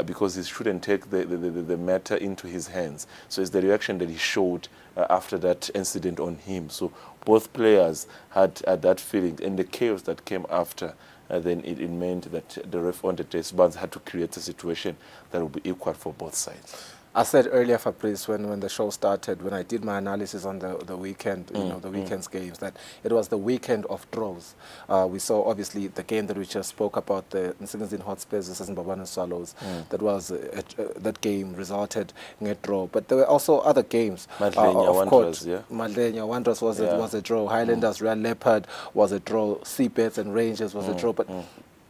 because he shouldn't take the matter into his hands. So it's the reaction that he showed after that incident on him. So both players had that feeling, and the chaos that came after, then it meant that the ref on the test bands had to create a situation that would be equal for both sides. I said earlier, Fabrice, when the show started, when I did my analysis on the weekend, the weekend's games, that it was the weekend of draws. We saw, obviously, the game that we just spoke about, the Nsingizini Hotspurs versus Mbabane Swallows. That game resulted in a draw. But there were also other games. Madlenya Wanderers was a draw. Highlanders Real Leopard was a draw. Seabeds and Rangers was a draw. But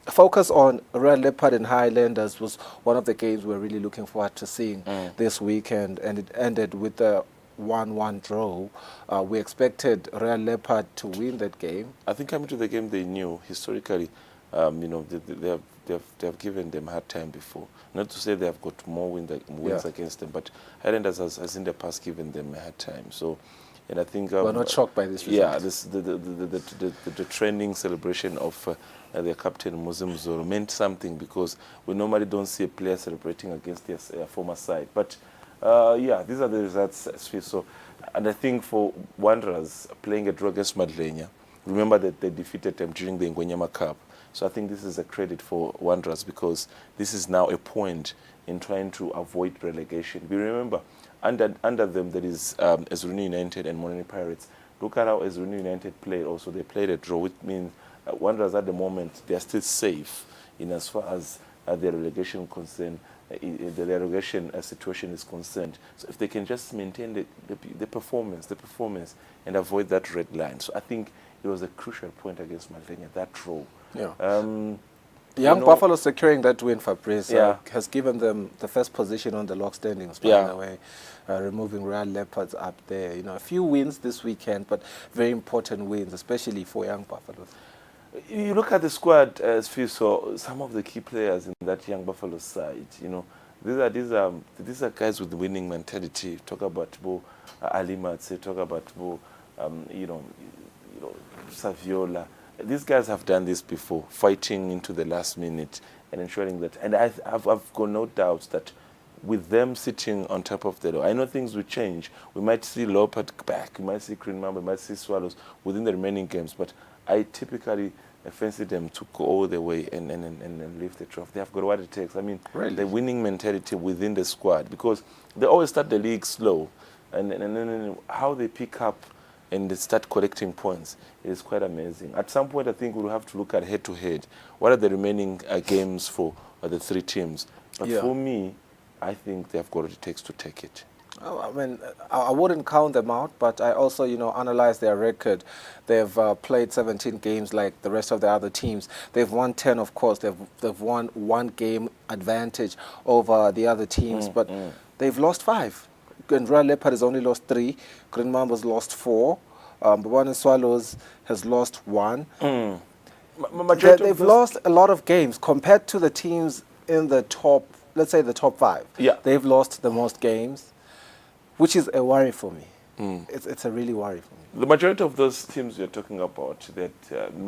focus on Real Leopard and Highlanders was one of the games we're really looking forward to seeing this weekend, and it ended with a 1-1 draw. We expected Real Leopard to win that game. I think coming to the game, they knew historically, they have given them hard time before. Not to say they have got more wins against them, but Highlanders has in the past given them a hard time. So. And I think we're not shocked by this result. Yeah, the trending celebration of their captain Muslim Zoro meant something, because we normally don't see a player celebrating against their former side. But these are the results. So, and I think for Wanderers playing a draw against Madlenya, remember that they defeated them during the Ngwenyama Cup. So I think this is a credit for Wanderers, because this is now a point in trying to avoid relegation. We remember, under them there is Eswatini United and Monini Pirates. Look at how Eswatini United played also. They played a draw, which means Wanderers at the moment, they are still safe in as far as the relegation concern, the relegation situation is concerned. So if they can just maintain the performance and avoid that red line. So I think it was a crucial point against Madlenya, that draw. Young Buffalo securing that win, Fabrice, has given them the first position on the log standings, by the way, removing Real Leopards up there. A few wins this weekend, but very important wins, especially for Young Buffalo. You look at the squad, so some of the key players in that Young Buffalo side, these are guys with the winning mentality. Talk about Ali Matse, talk about Saviola. These guys have done this before, fighting into the last minute and ensuring that. And I've got no doubts that with them sitting on top of the door, I know things will change. We might see Leopard back, we might see Green Mamba, we might see Swallows within the remaining games. But I typically fancy them to go all the way and lift the trophy. They have got what it takes. I mean, the winning mentality within the squad, because they always start the league slow, and then how they pick up and they start collecting points. It is quite amazing. At some point, I think we'll have to look at head-to-head. What are the remaining games for the three teams? But for me, I think they've got what it takes to take it. I mean, I wouldn't count them out, but I also, analyze their record. They've played 17 games like the rest of the other teams. They've won 10, of course. They've won 1 game advantage over the other teams, but they've lost 5. Royal Leopard has only lost 3. Green Mamba's lost 4. Bafana Swallows has lost 1. They've lost a lot of games compared to the teams in the top, let's say the top 5. Yeah. They've lost the most games, which is a worry for me. It's a really worry for me. The majority of those teams you're talking about, that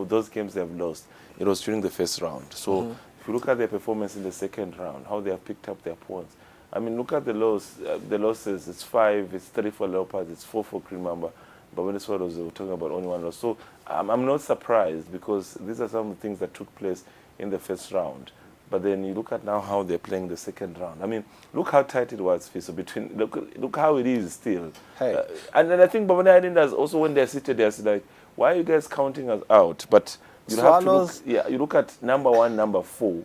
those games they have lost, it was during the first round. So if you look at their performance in the second round, how they have picked up their points. I mean, look at the losses. It's 5, it's 3 for Leopards, it's 4 for Green Mamba. But when it's Swallows, they were talking about only 1 loss. So I'm not surprised, because these are some of the things that took place in the first round. But then you look at now how they're playing the second round. I mean, look how tight it was, Fiso, between, look how it is still. Hey. And then I think Bafana Islanders also, when they're seated there, like, why are you guys counting us out? But you have to look, you look at number 1, number 4,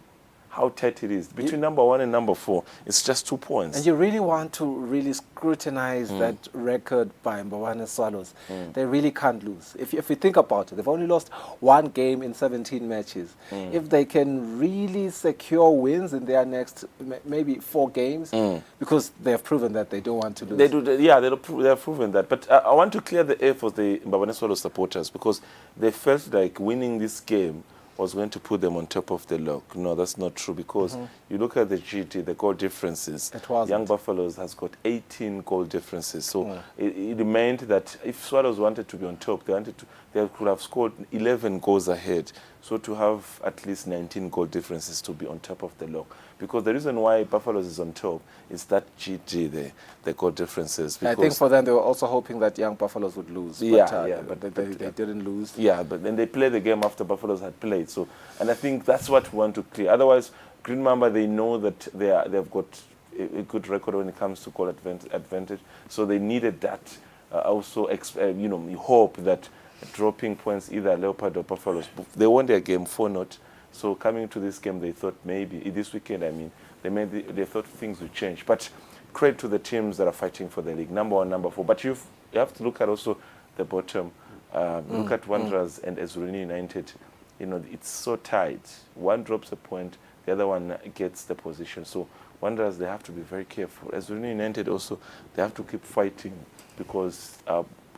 how tight it is. Between number 1 and number 4, it's just 2 points. And you really want to really scrutinize that record by Bafana Swallows. They really can't lose. If you think about it, they've only lost 1 game in 17 matches. If they can really secure wins in their next maybe 4 games, because they have proven that they don't want to lose. They do, they have proven that. But I want to clear the air for the Bafana Swallows supporters, because they felt like winning this game was going to put them on top of the log. No, that's not true, because you look at the GT, the goal differences. Young Buffaloes has got 18 goal differences. So it meant that if Swallows wanted to be on top, they could have scored 11 goals ahead. So to have at least 19 goal differences to be on top of the log. Because the reason why Buffaloes is on top is that GT, the goal differences. I think for them, they were also hoping that Young Buffaloes would lose. But they didn't lose. Yeah, but then they played the game after Buffaloes had played. So, and I think that's what we want to clear. Otherwise, Green Mamba, they know that they've got a good record when it comes to goal advantage. So they needed that. Also, you hope that dropping points, either Leopard or Buffaloes, they won their game 4-0. So coming to this game, they thought maybe this weekend, I mean, they thought things would change. But credit to the teams that are fighting for the league, number 1, number 4. But you have to look at also the bottom. Look at Wanderers and Eswatini United. It's so tight. One drops a point, the other one gets the position. So Wanderers, they have to be very careful. Eswatini United also, they have to keep fighting, because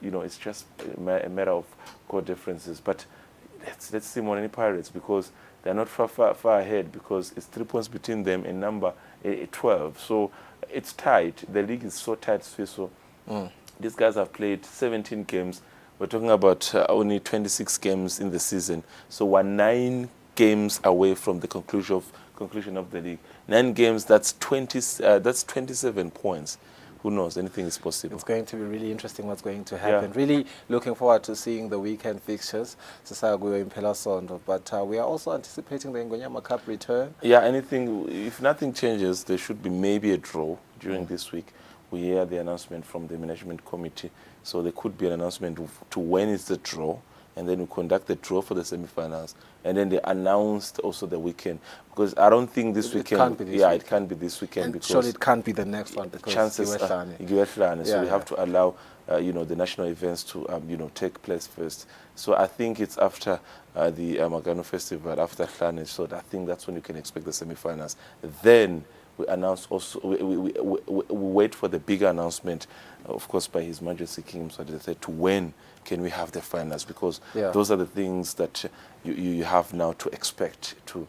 it's just a matter of goal differences. But let's see Moreni Pirates, because they're not far ahead, because it's 3 points between them and number 12. So it's tight. The league is so tight, so these guys have played 17 games. We're talking about only 26 games in the season. So we're 9 games away from the conclusion of the league. 9 games, that's 27 points. Who knows? Anything is possible. It's going to be really interesting what's going to happen. Really looking forward to seeing the weekend fixtures. But we are also anticipating the Ngonyama Cup return. Yeah, if nothing changes, there should be maybe a draw during this week. We hear the announcement from the management committee. So there could be an announcement to when is the draw. And then we conduct the draw for the semi-finals. And then they announced also the weekend. Because I don't think this weekend... Can't be this weekend. It can't be this weekend. And because surely it can't be the next one, because chances So we have to allow, the national events to, take place first. So I think it's after the Magano Festival, after Hlane. So I think that's when you can expect the semi-finals. Then we announce also, we wait for the bigger announcement, of course, by His Majesty King Mswati III, to when can we have the finals, because those are the things that you have now to expect to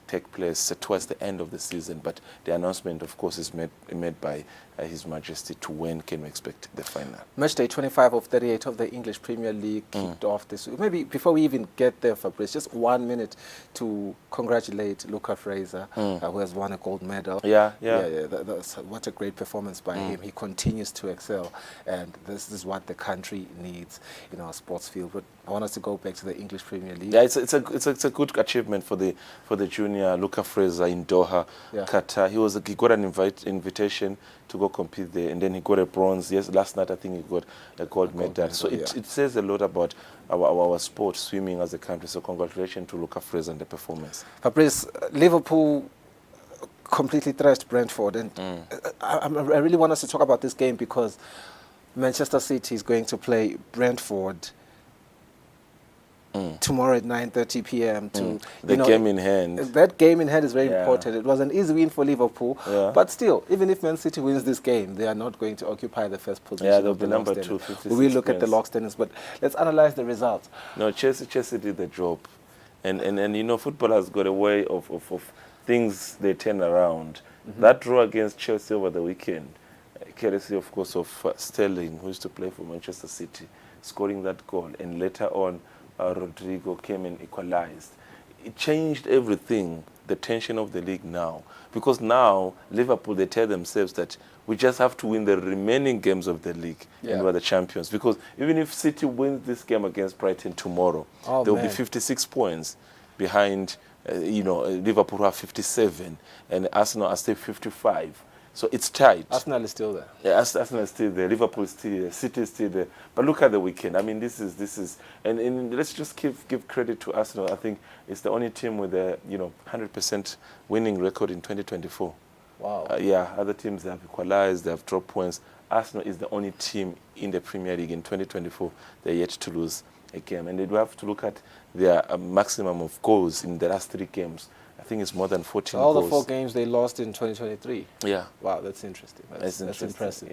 take place towards the end of the season. But the announcement, of course, is made by His Majesty to when can we expect the final. Match day 25 of 38 of the English Premier League kicked off this week. Maybe before we even get there, Fabrice, just 1 minute to congratulate Luca Fraser, who has won a gold medal. That's what a great performance by him. He continues to excel, and this is what the country needs in our sports field. But I want us to go back to the English Premier League. Yeah, it's a good achievement for the junior Luca Fraser in Doha, Qatar. He got an invitation to go compete there, and then he got a bronze. Yes, last night I think he got a gold medal. So it says a lot about our sport, swimming as a country. So congratulations to Luca Fraser and the performance. Fabrice, Liverpool completely thrashed Brentford. And I really want us to talk about this game because Manchester City is going to play Brentford tomorrow at 9:30 p.m. The game in hand. That game in hand is very important. It was an easy win for Liverpool, but still, even if Man City wins this game, they are not going to occupy the first position. Yeah, they'll be number 2, 56 We will look at the points. log standings, but let's analyze the results. No, Chelsea did the job, and you know, football has got a way of things they turn around. That draw against Chelsea over the weekend, courtesy of course of Sterling, who used to play for Manchester City, scoring that goal, and later on Rodrigo came and equalized. It changed everything, the tension of the league now. Because now, Liverpool, they tell themselves that we just have to win the remaining games of the league and we're the champions. Because even if City wins this game against Brighton tomorrow, there will be 56 points behind, Liverpool have 57 and Arsenal are still 55. So it's tight. Arsenal is still there. Yeah, Arsenal is still there. Liverpool is still there. City is still there. But look at the weekend. I mean, this is, and let's just give credit to Arsenal. I think it's the only team with a 100% winning record in 2024. Wow. Other teams have equalized. They have dropped points. Arsenal is the only team in the Premier League in 2024 they're yet to lose a game, and they do have to look at their maximum of goals in the last 3 games. I think it's more than 14 all goals. the 4 games they lost in 2023. Yeah. Wow, that's interesting. That's impressive.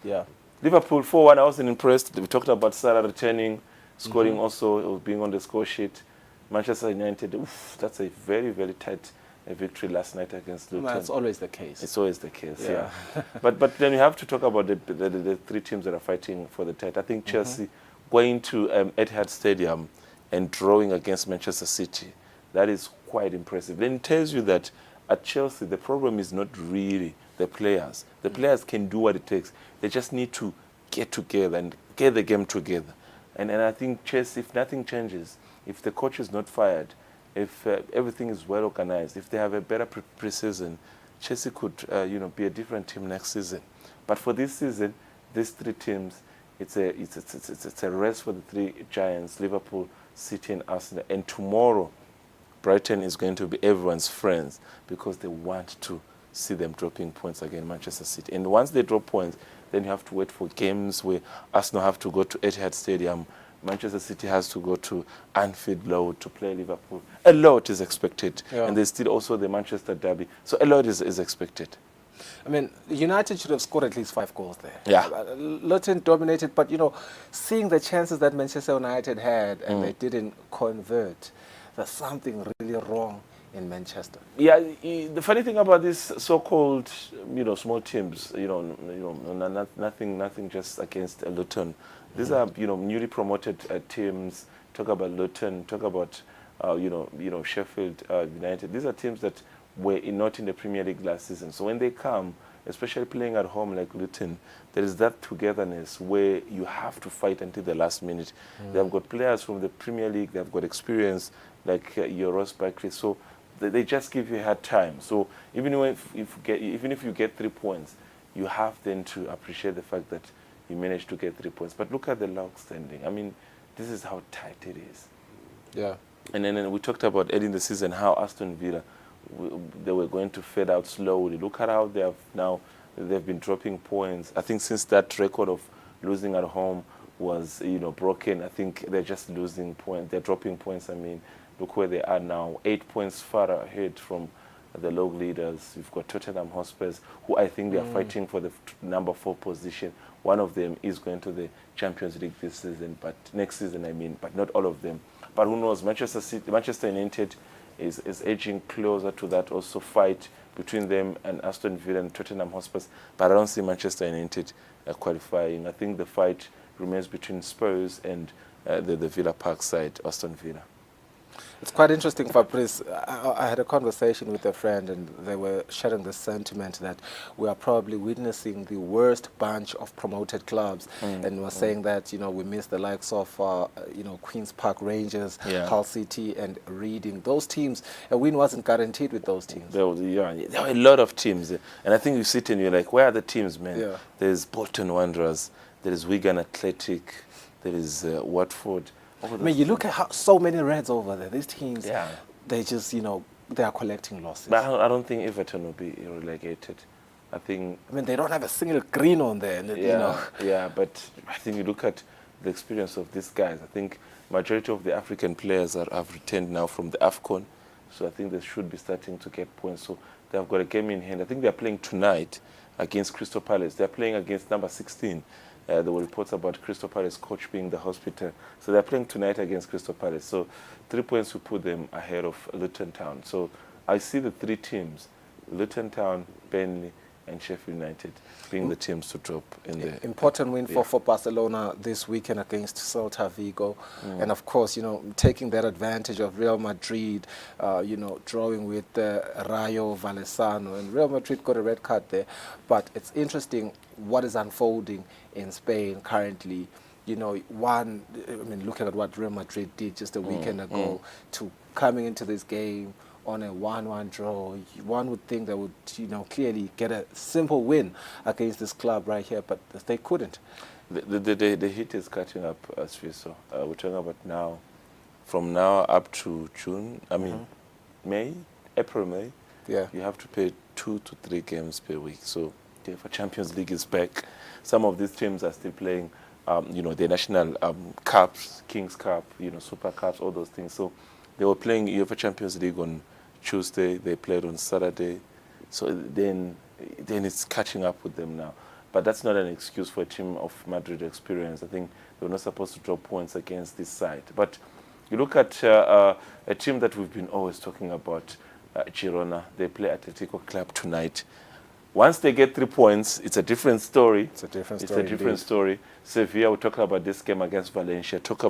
Yeah. Liverpool 4-1. I wasn't impressed. We talked about Salah returning, scoring also, being on the score sheet. Manchester United, that's a very, very tight victory last night against Luton. That's always the case. It's always the case, yeah. But then you have to talk about the 3 teams that are fighting for the title. I think Chelsea going to Etihad Stadium and drawing against Manchester City, that is quite impressive. Then it tells you that at Chelsea, the problem is not really the players. The players can do what it takes. They just need to get together and get the game together. And I think Chelsea, if nothing changes, if the coach is not fired, if everything is well organized, if they have a better pre-season, Chelsea could be a different team next season. But for this season, these 3 teams, it's a race for the 3 giants, Liverpool, City and Arsenal. And tomorrow, Brighton is going to be everyone's friends because they want to see them dropping points against Manchester City. And once they drop points, then you have to wait for games where Arsenal have to go to Etihad Stadium, Manchester City has to go to Anfield Road to play Liverpool. A lot is expected. And there's still also the Manchester derby. So a lot is expected. I mean, United should have scored at least 5 goals there. Yeah. Luton dominated, but, seeing the chances that Manchester United had and they didn't convert, there's something really wrong in Manchester. Yeah, the funny thing about these so-called, small teams, nothing just against Luton. These are, newly promoted teams. Talk about Luton, talk about, Sheffield United. These are teams that were not in the Premier League last season. So when they come, especially playing at home like Luton, there is that togetherness where you have to fight until the last minute. They have got players from the Premier League, they have got experience like your Ross Barkley. So they just give you a hard time. So even if you get 3 points, you have then to appreciate the fact that you managed to get 3 points. But look at the log standing. I mean, this is how tight it is. Yeah. And then we talked about early in the season how Aston Villa, they were going to fade out slowly. Look at how they've been dropping points. I think since that record of losing at home was broken, I think they're just losing points. They're dropping points. I mean, look where they are now, 8 points far ahead from the league leaders. You've got Tottenham Hotspurs, who I think they are fighting for the number 4 position. One of them is going to the Champions League this season, but next season, but not all of them. But who knows? Manchester United is edging closer to that also fight between them and Aston Villa and Tottenham Hotspurs. But I don't see Manchester United qualifying. I think the fight remains between Spurs and the Villa Park side, Aston Villa. It's quite interesting, Fabrice. I had a conversation with a friend and they were sharing the sentiment that we are probably witnessing the worst bunch of promoted clubs and were saying that, we miss the likes of, Queen's Park Rangers, Hull City and Reading. Those teams, a win wasn't guaranteed with those teams. There were a lot of teams. And I think you sit and you're like, where are the teams, man? Yeah. There's Bolton Wanderers, there is Wigan Athletic, there is Watford. I mean, you look at so many Reds over there. These teams, they just, they are collecting losses. But I don't think Everton will be relegated. I mean, they don't have a single green on there, yeah, you know. Yeah, but I think you look at the experience of these guys. I think majority of the African players have returned now from the AFCON, so I think they should be starting to get points. So they've got a game in hand. I think they're playing tonight against Crystal Palace. They're playing against number 16. There were reports about Crystal Palace coach being the hospital. So they're playing tonight against Crystal Palace. So 3 points will put them ahead of Luton Town. So I see the three teams, Luton Town, Burnley, and Sheffield United being the teams to drop in there. Important win for Barcelona this weekend against Celta Vigo. And of course, you know, taking that advantage of Real Madrid, you know, drawing with Rayo Vallecano. And Real Madrid got a red card there. But it's interesting what is unfolding in Spain currently. You know, looking at what Real Madrid did just a weekend ago to coming into this game on a 1-1 draw, one would think they would, you know, clearly get a simple win against this club right here, but they couldn't. The heat is catching up, as we saw. We're talking about now, from now up to June, April, May, you have to play 2 to 3 games per week. So the Champions League is back. Some of these teams are still playing, you know, the national cups, Kings Cup, you know, Super Cups, all those things. So they were playing UEFA Champions League on Tuesday, they played on Saturday, so then it's catching up with them now. But that's not an excuse for a team of Madrid experience. I think they were not supposed to drop points against this side. But you look at a team that we've been always talking about, Girona. They play Atletico Club tonight. Once they get 3 points, it's a different story. It's a different story. Sevilla, we talked about this game against Valencia. I talked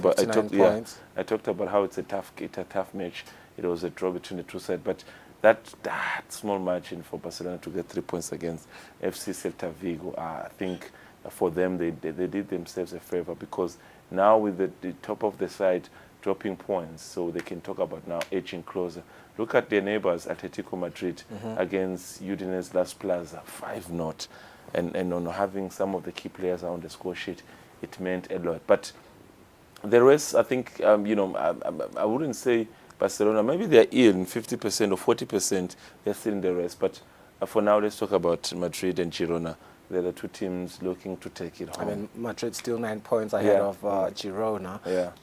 about how it's a tough match. It was a draw between the two sides, but that small margin for Barcelona to get 3 points against FC Celta Vigo, I think for them they did themselves a favor, because now with the top of the side dropping points, so they can talk about now edging closer. Look at their neighbors, Atletico Madrid, against Udinese Las Plaza, 5-0. And on having some of the key players on the score sheet, it meant a lot. But the rest, I think, you know, I wouldn't say Barcelona, maybe they're in 50% or 40%, they're still in the rest. But for now, let's talk about Madrid and Girona. They're the two teams looking to take it home. I mean, Madrid still 9 points ahead of Girona.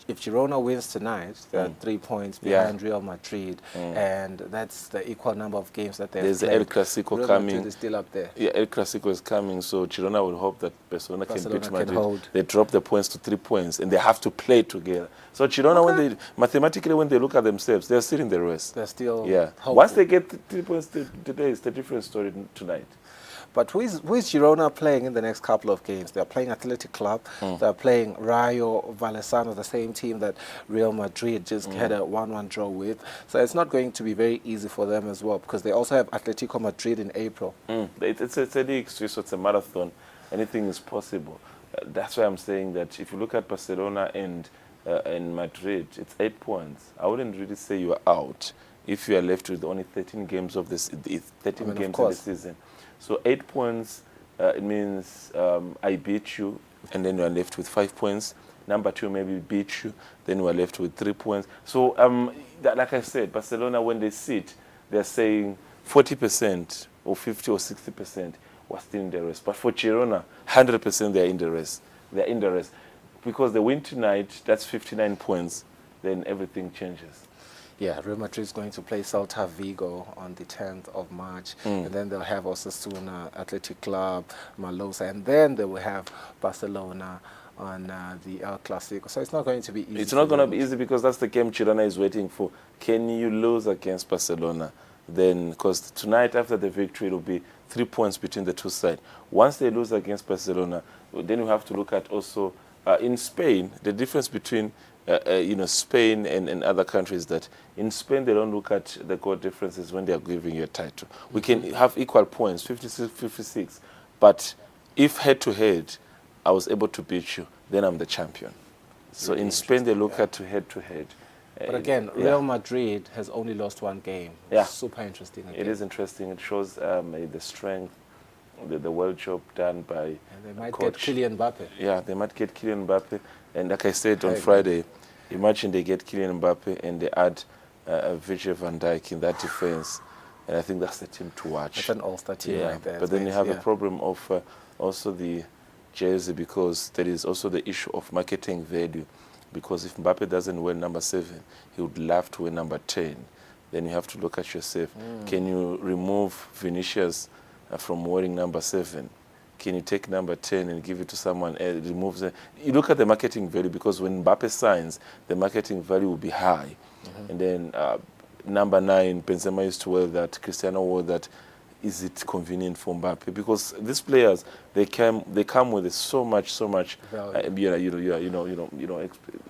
If Girona wins tonight, they're 3 points behind Real Madrid, and that's the equal number of games that they've There's played. El Clasico Real coming. Madrid is still up there. Yeah, El Clasico is coming, so Girona will hope that Barcelona can beat Madrid. Hold. They drop the points to 3 points, and they have to play together. So Girona, mathematically, when they look at themselves, they're still in the race. They're still hopeful. Once they get 3 points today, it's a different story tonight. But who is Girona playing in the next couple of games? They're playing Athletic Club. They're playing Rayo Vallecano, the same team that Real Madrid just had a 1-1 draw with. So it's not going to be very easy for them as well, because they also have Atletico Madrid in April. It's a league, so it's a marathon. Anything is possible. That's why I'm saying that if you look at Barcelona and Madrid, it's 8 points. I wouldn't really say you are out if you are left with only 13 games of this, 13 games in the season. So 8 points, it means I beat you, and then you are left with 5 points. Number 2 maybe beat you, then we are left with 3 points. So like I said, Barcelona, when they sit, they're saying 40% or 50 or 60% was still in the race. But for Girona, 100% they're in the race. They're in the race. Because they win tonight, that's 59 points, then everything changes. Yeah, Real Madrid is going to play Celta Vigo on the 10th of March. And then they'll have Osasuna, Athletic Club, Malosa, and then they will have Barcelona on the El Clasico. So it's not going to be easy. It's not going to be easy, because that's the game Girona is waiting for. Can you lose against Barcelona? Then, because tonight after the victory, it will be 3 points between the two sides. Once they lose against Barcelona, then you have to look at also in Spain, the difference between you know, Spain and other countries, that in Spain they don't look at the goal differences when they are giving you a title. We can have equal points, 56, but if head-to-head I was able to beat you, then I'm the champion. So in Spain they look at head-to-head. But again, Real Madrid has only lost 1 game. Super interesting. Again. It is interesting. It shows the strength, the well job done by and they might get Kylian Mbappe. Yeah, they might get Kylian Mbappe. And like I said on Friday, imagine they get Kylian Mbappe and they add Virgil van Dijk in that defense. And I think that's the team to watch. It's an all-star team right there. But then you have a problem of also the jersey, because there is also the issue of marketing value. Because if Mbappe doesn't wear number 7, he would love to wear number 10. Then you have to look at yourself. Can you remove Vinicius from wearing number 7? Can you take number 10 and give it to someone else? Removes it. You look at the marketing value, because when Mbappe signs, the marketing value will be high. And then number 9, Benzema used to wear that, Cristiano wore that. Is it convenient for Mbappe? Because these players, they come with so much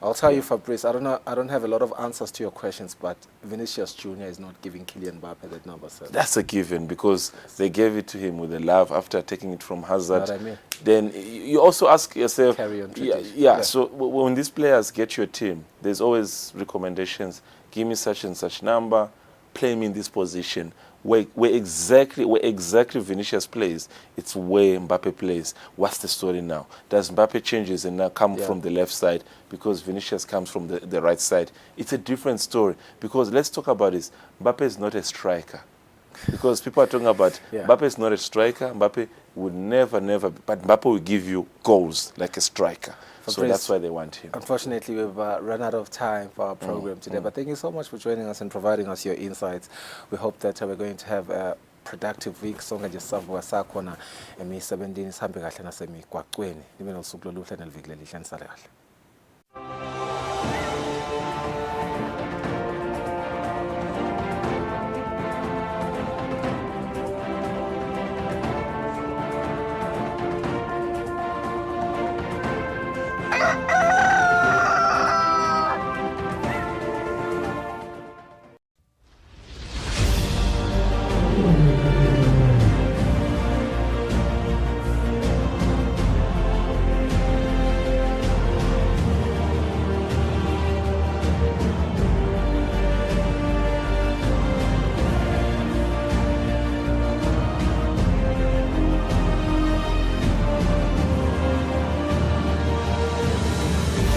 I'll tell you, Fabrice, I don't have a lot of answers to your questions, but Vinicius Jr. is not giving Kylian Mbappe that number 7. That's a given, because they gave it to him with a love after taking it from Hazard. What I mean. Then you also ask yourself, Carry on so when these players get your team, there's always recommendations. Give me such and such number, play me in this position. Where exactly Vinicius plays, it's where Mbappe plays. What's the story now? Does Mbappe changes and now come from the left side because Vinicius comes from the right side? It's a different story, because let's talk about this. Mbappe is not a striker. Because people are talking about Mbappe is not a striker. Mbappe would never, but Mbappe will give you goals like a striker. So that's why they want him. Unfortunately, we've run out of time for our program today. But thank you so much for joining us and providing us your insights. We hope that we're going to have a productive week. Sonke nje savuka sakhona emisebenzini sihambe kahle nasemigwaqweni. Nibe nosuku loluhle neliviki lelihle nisale kahle.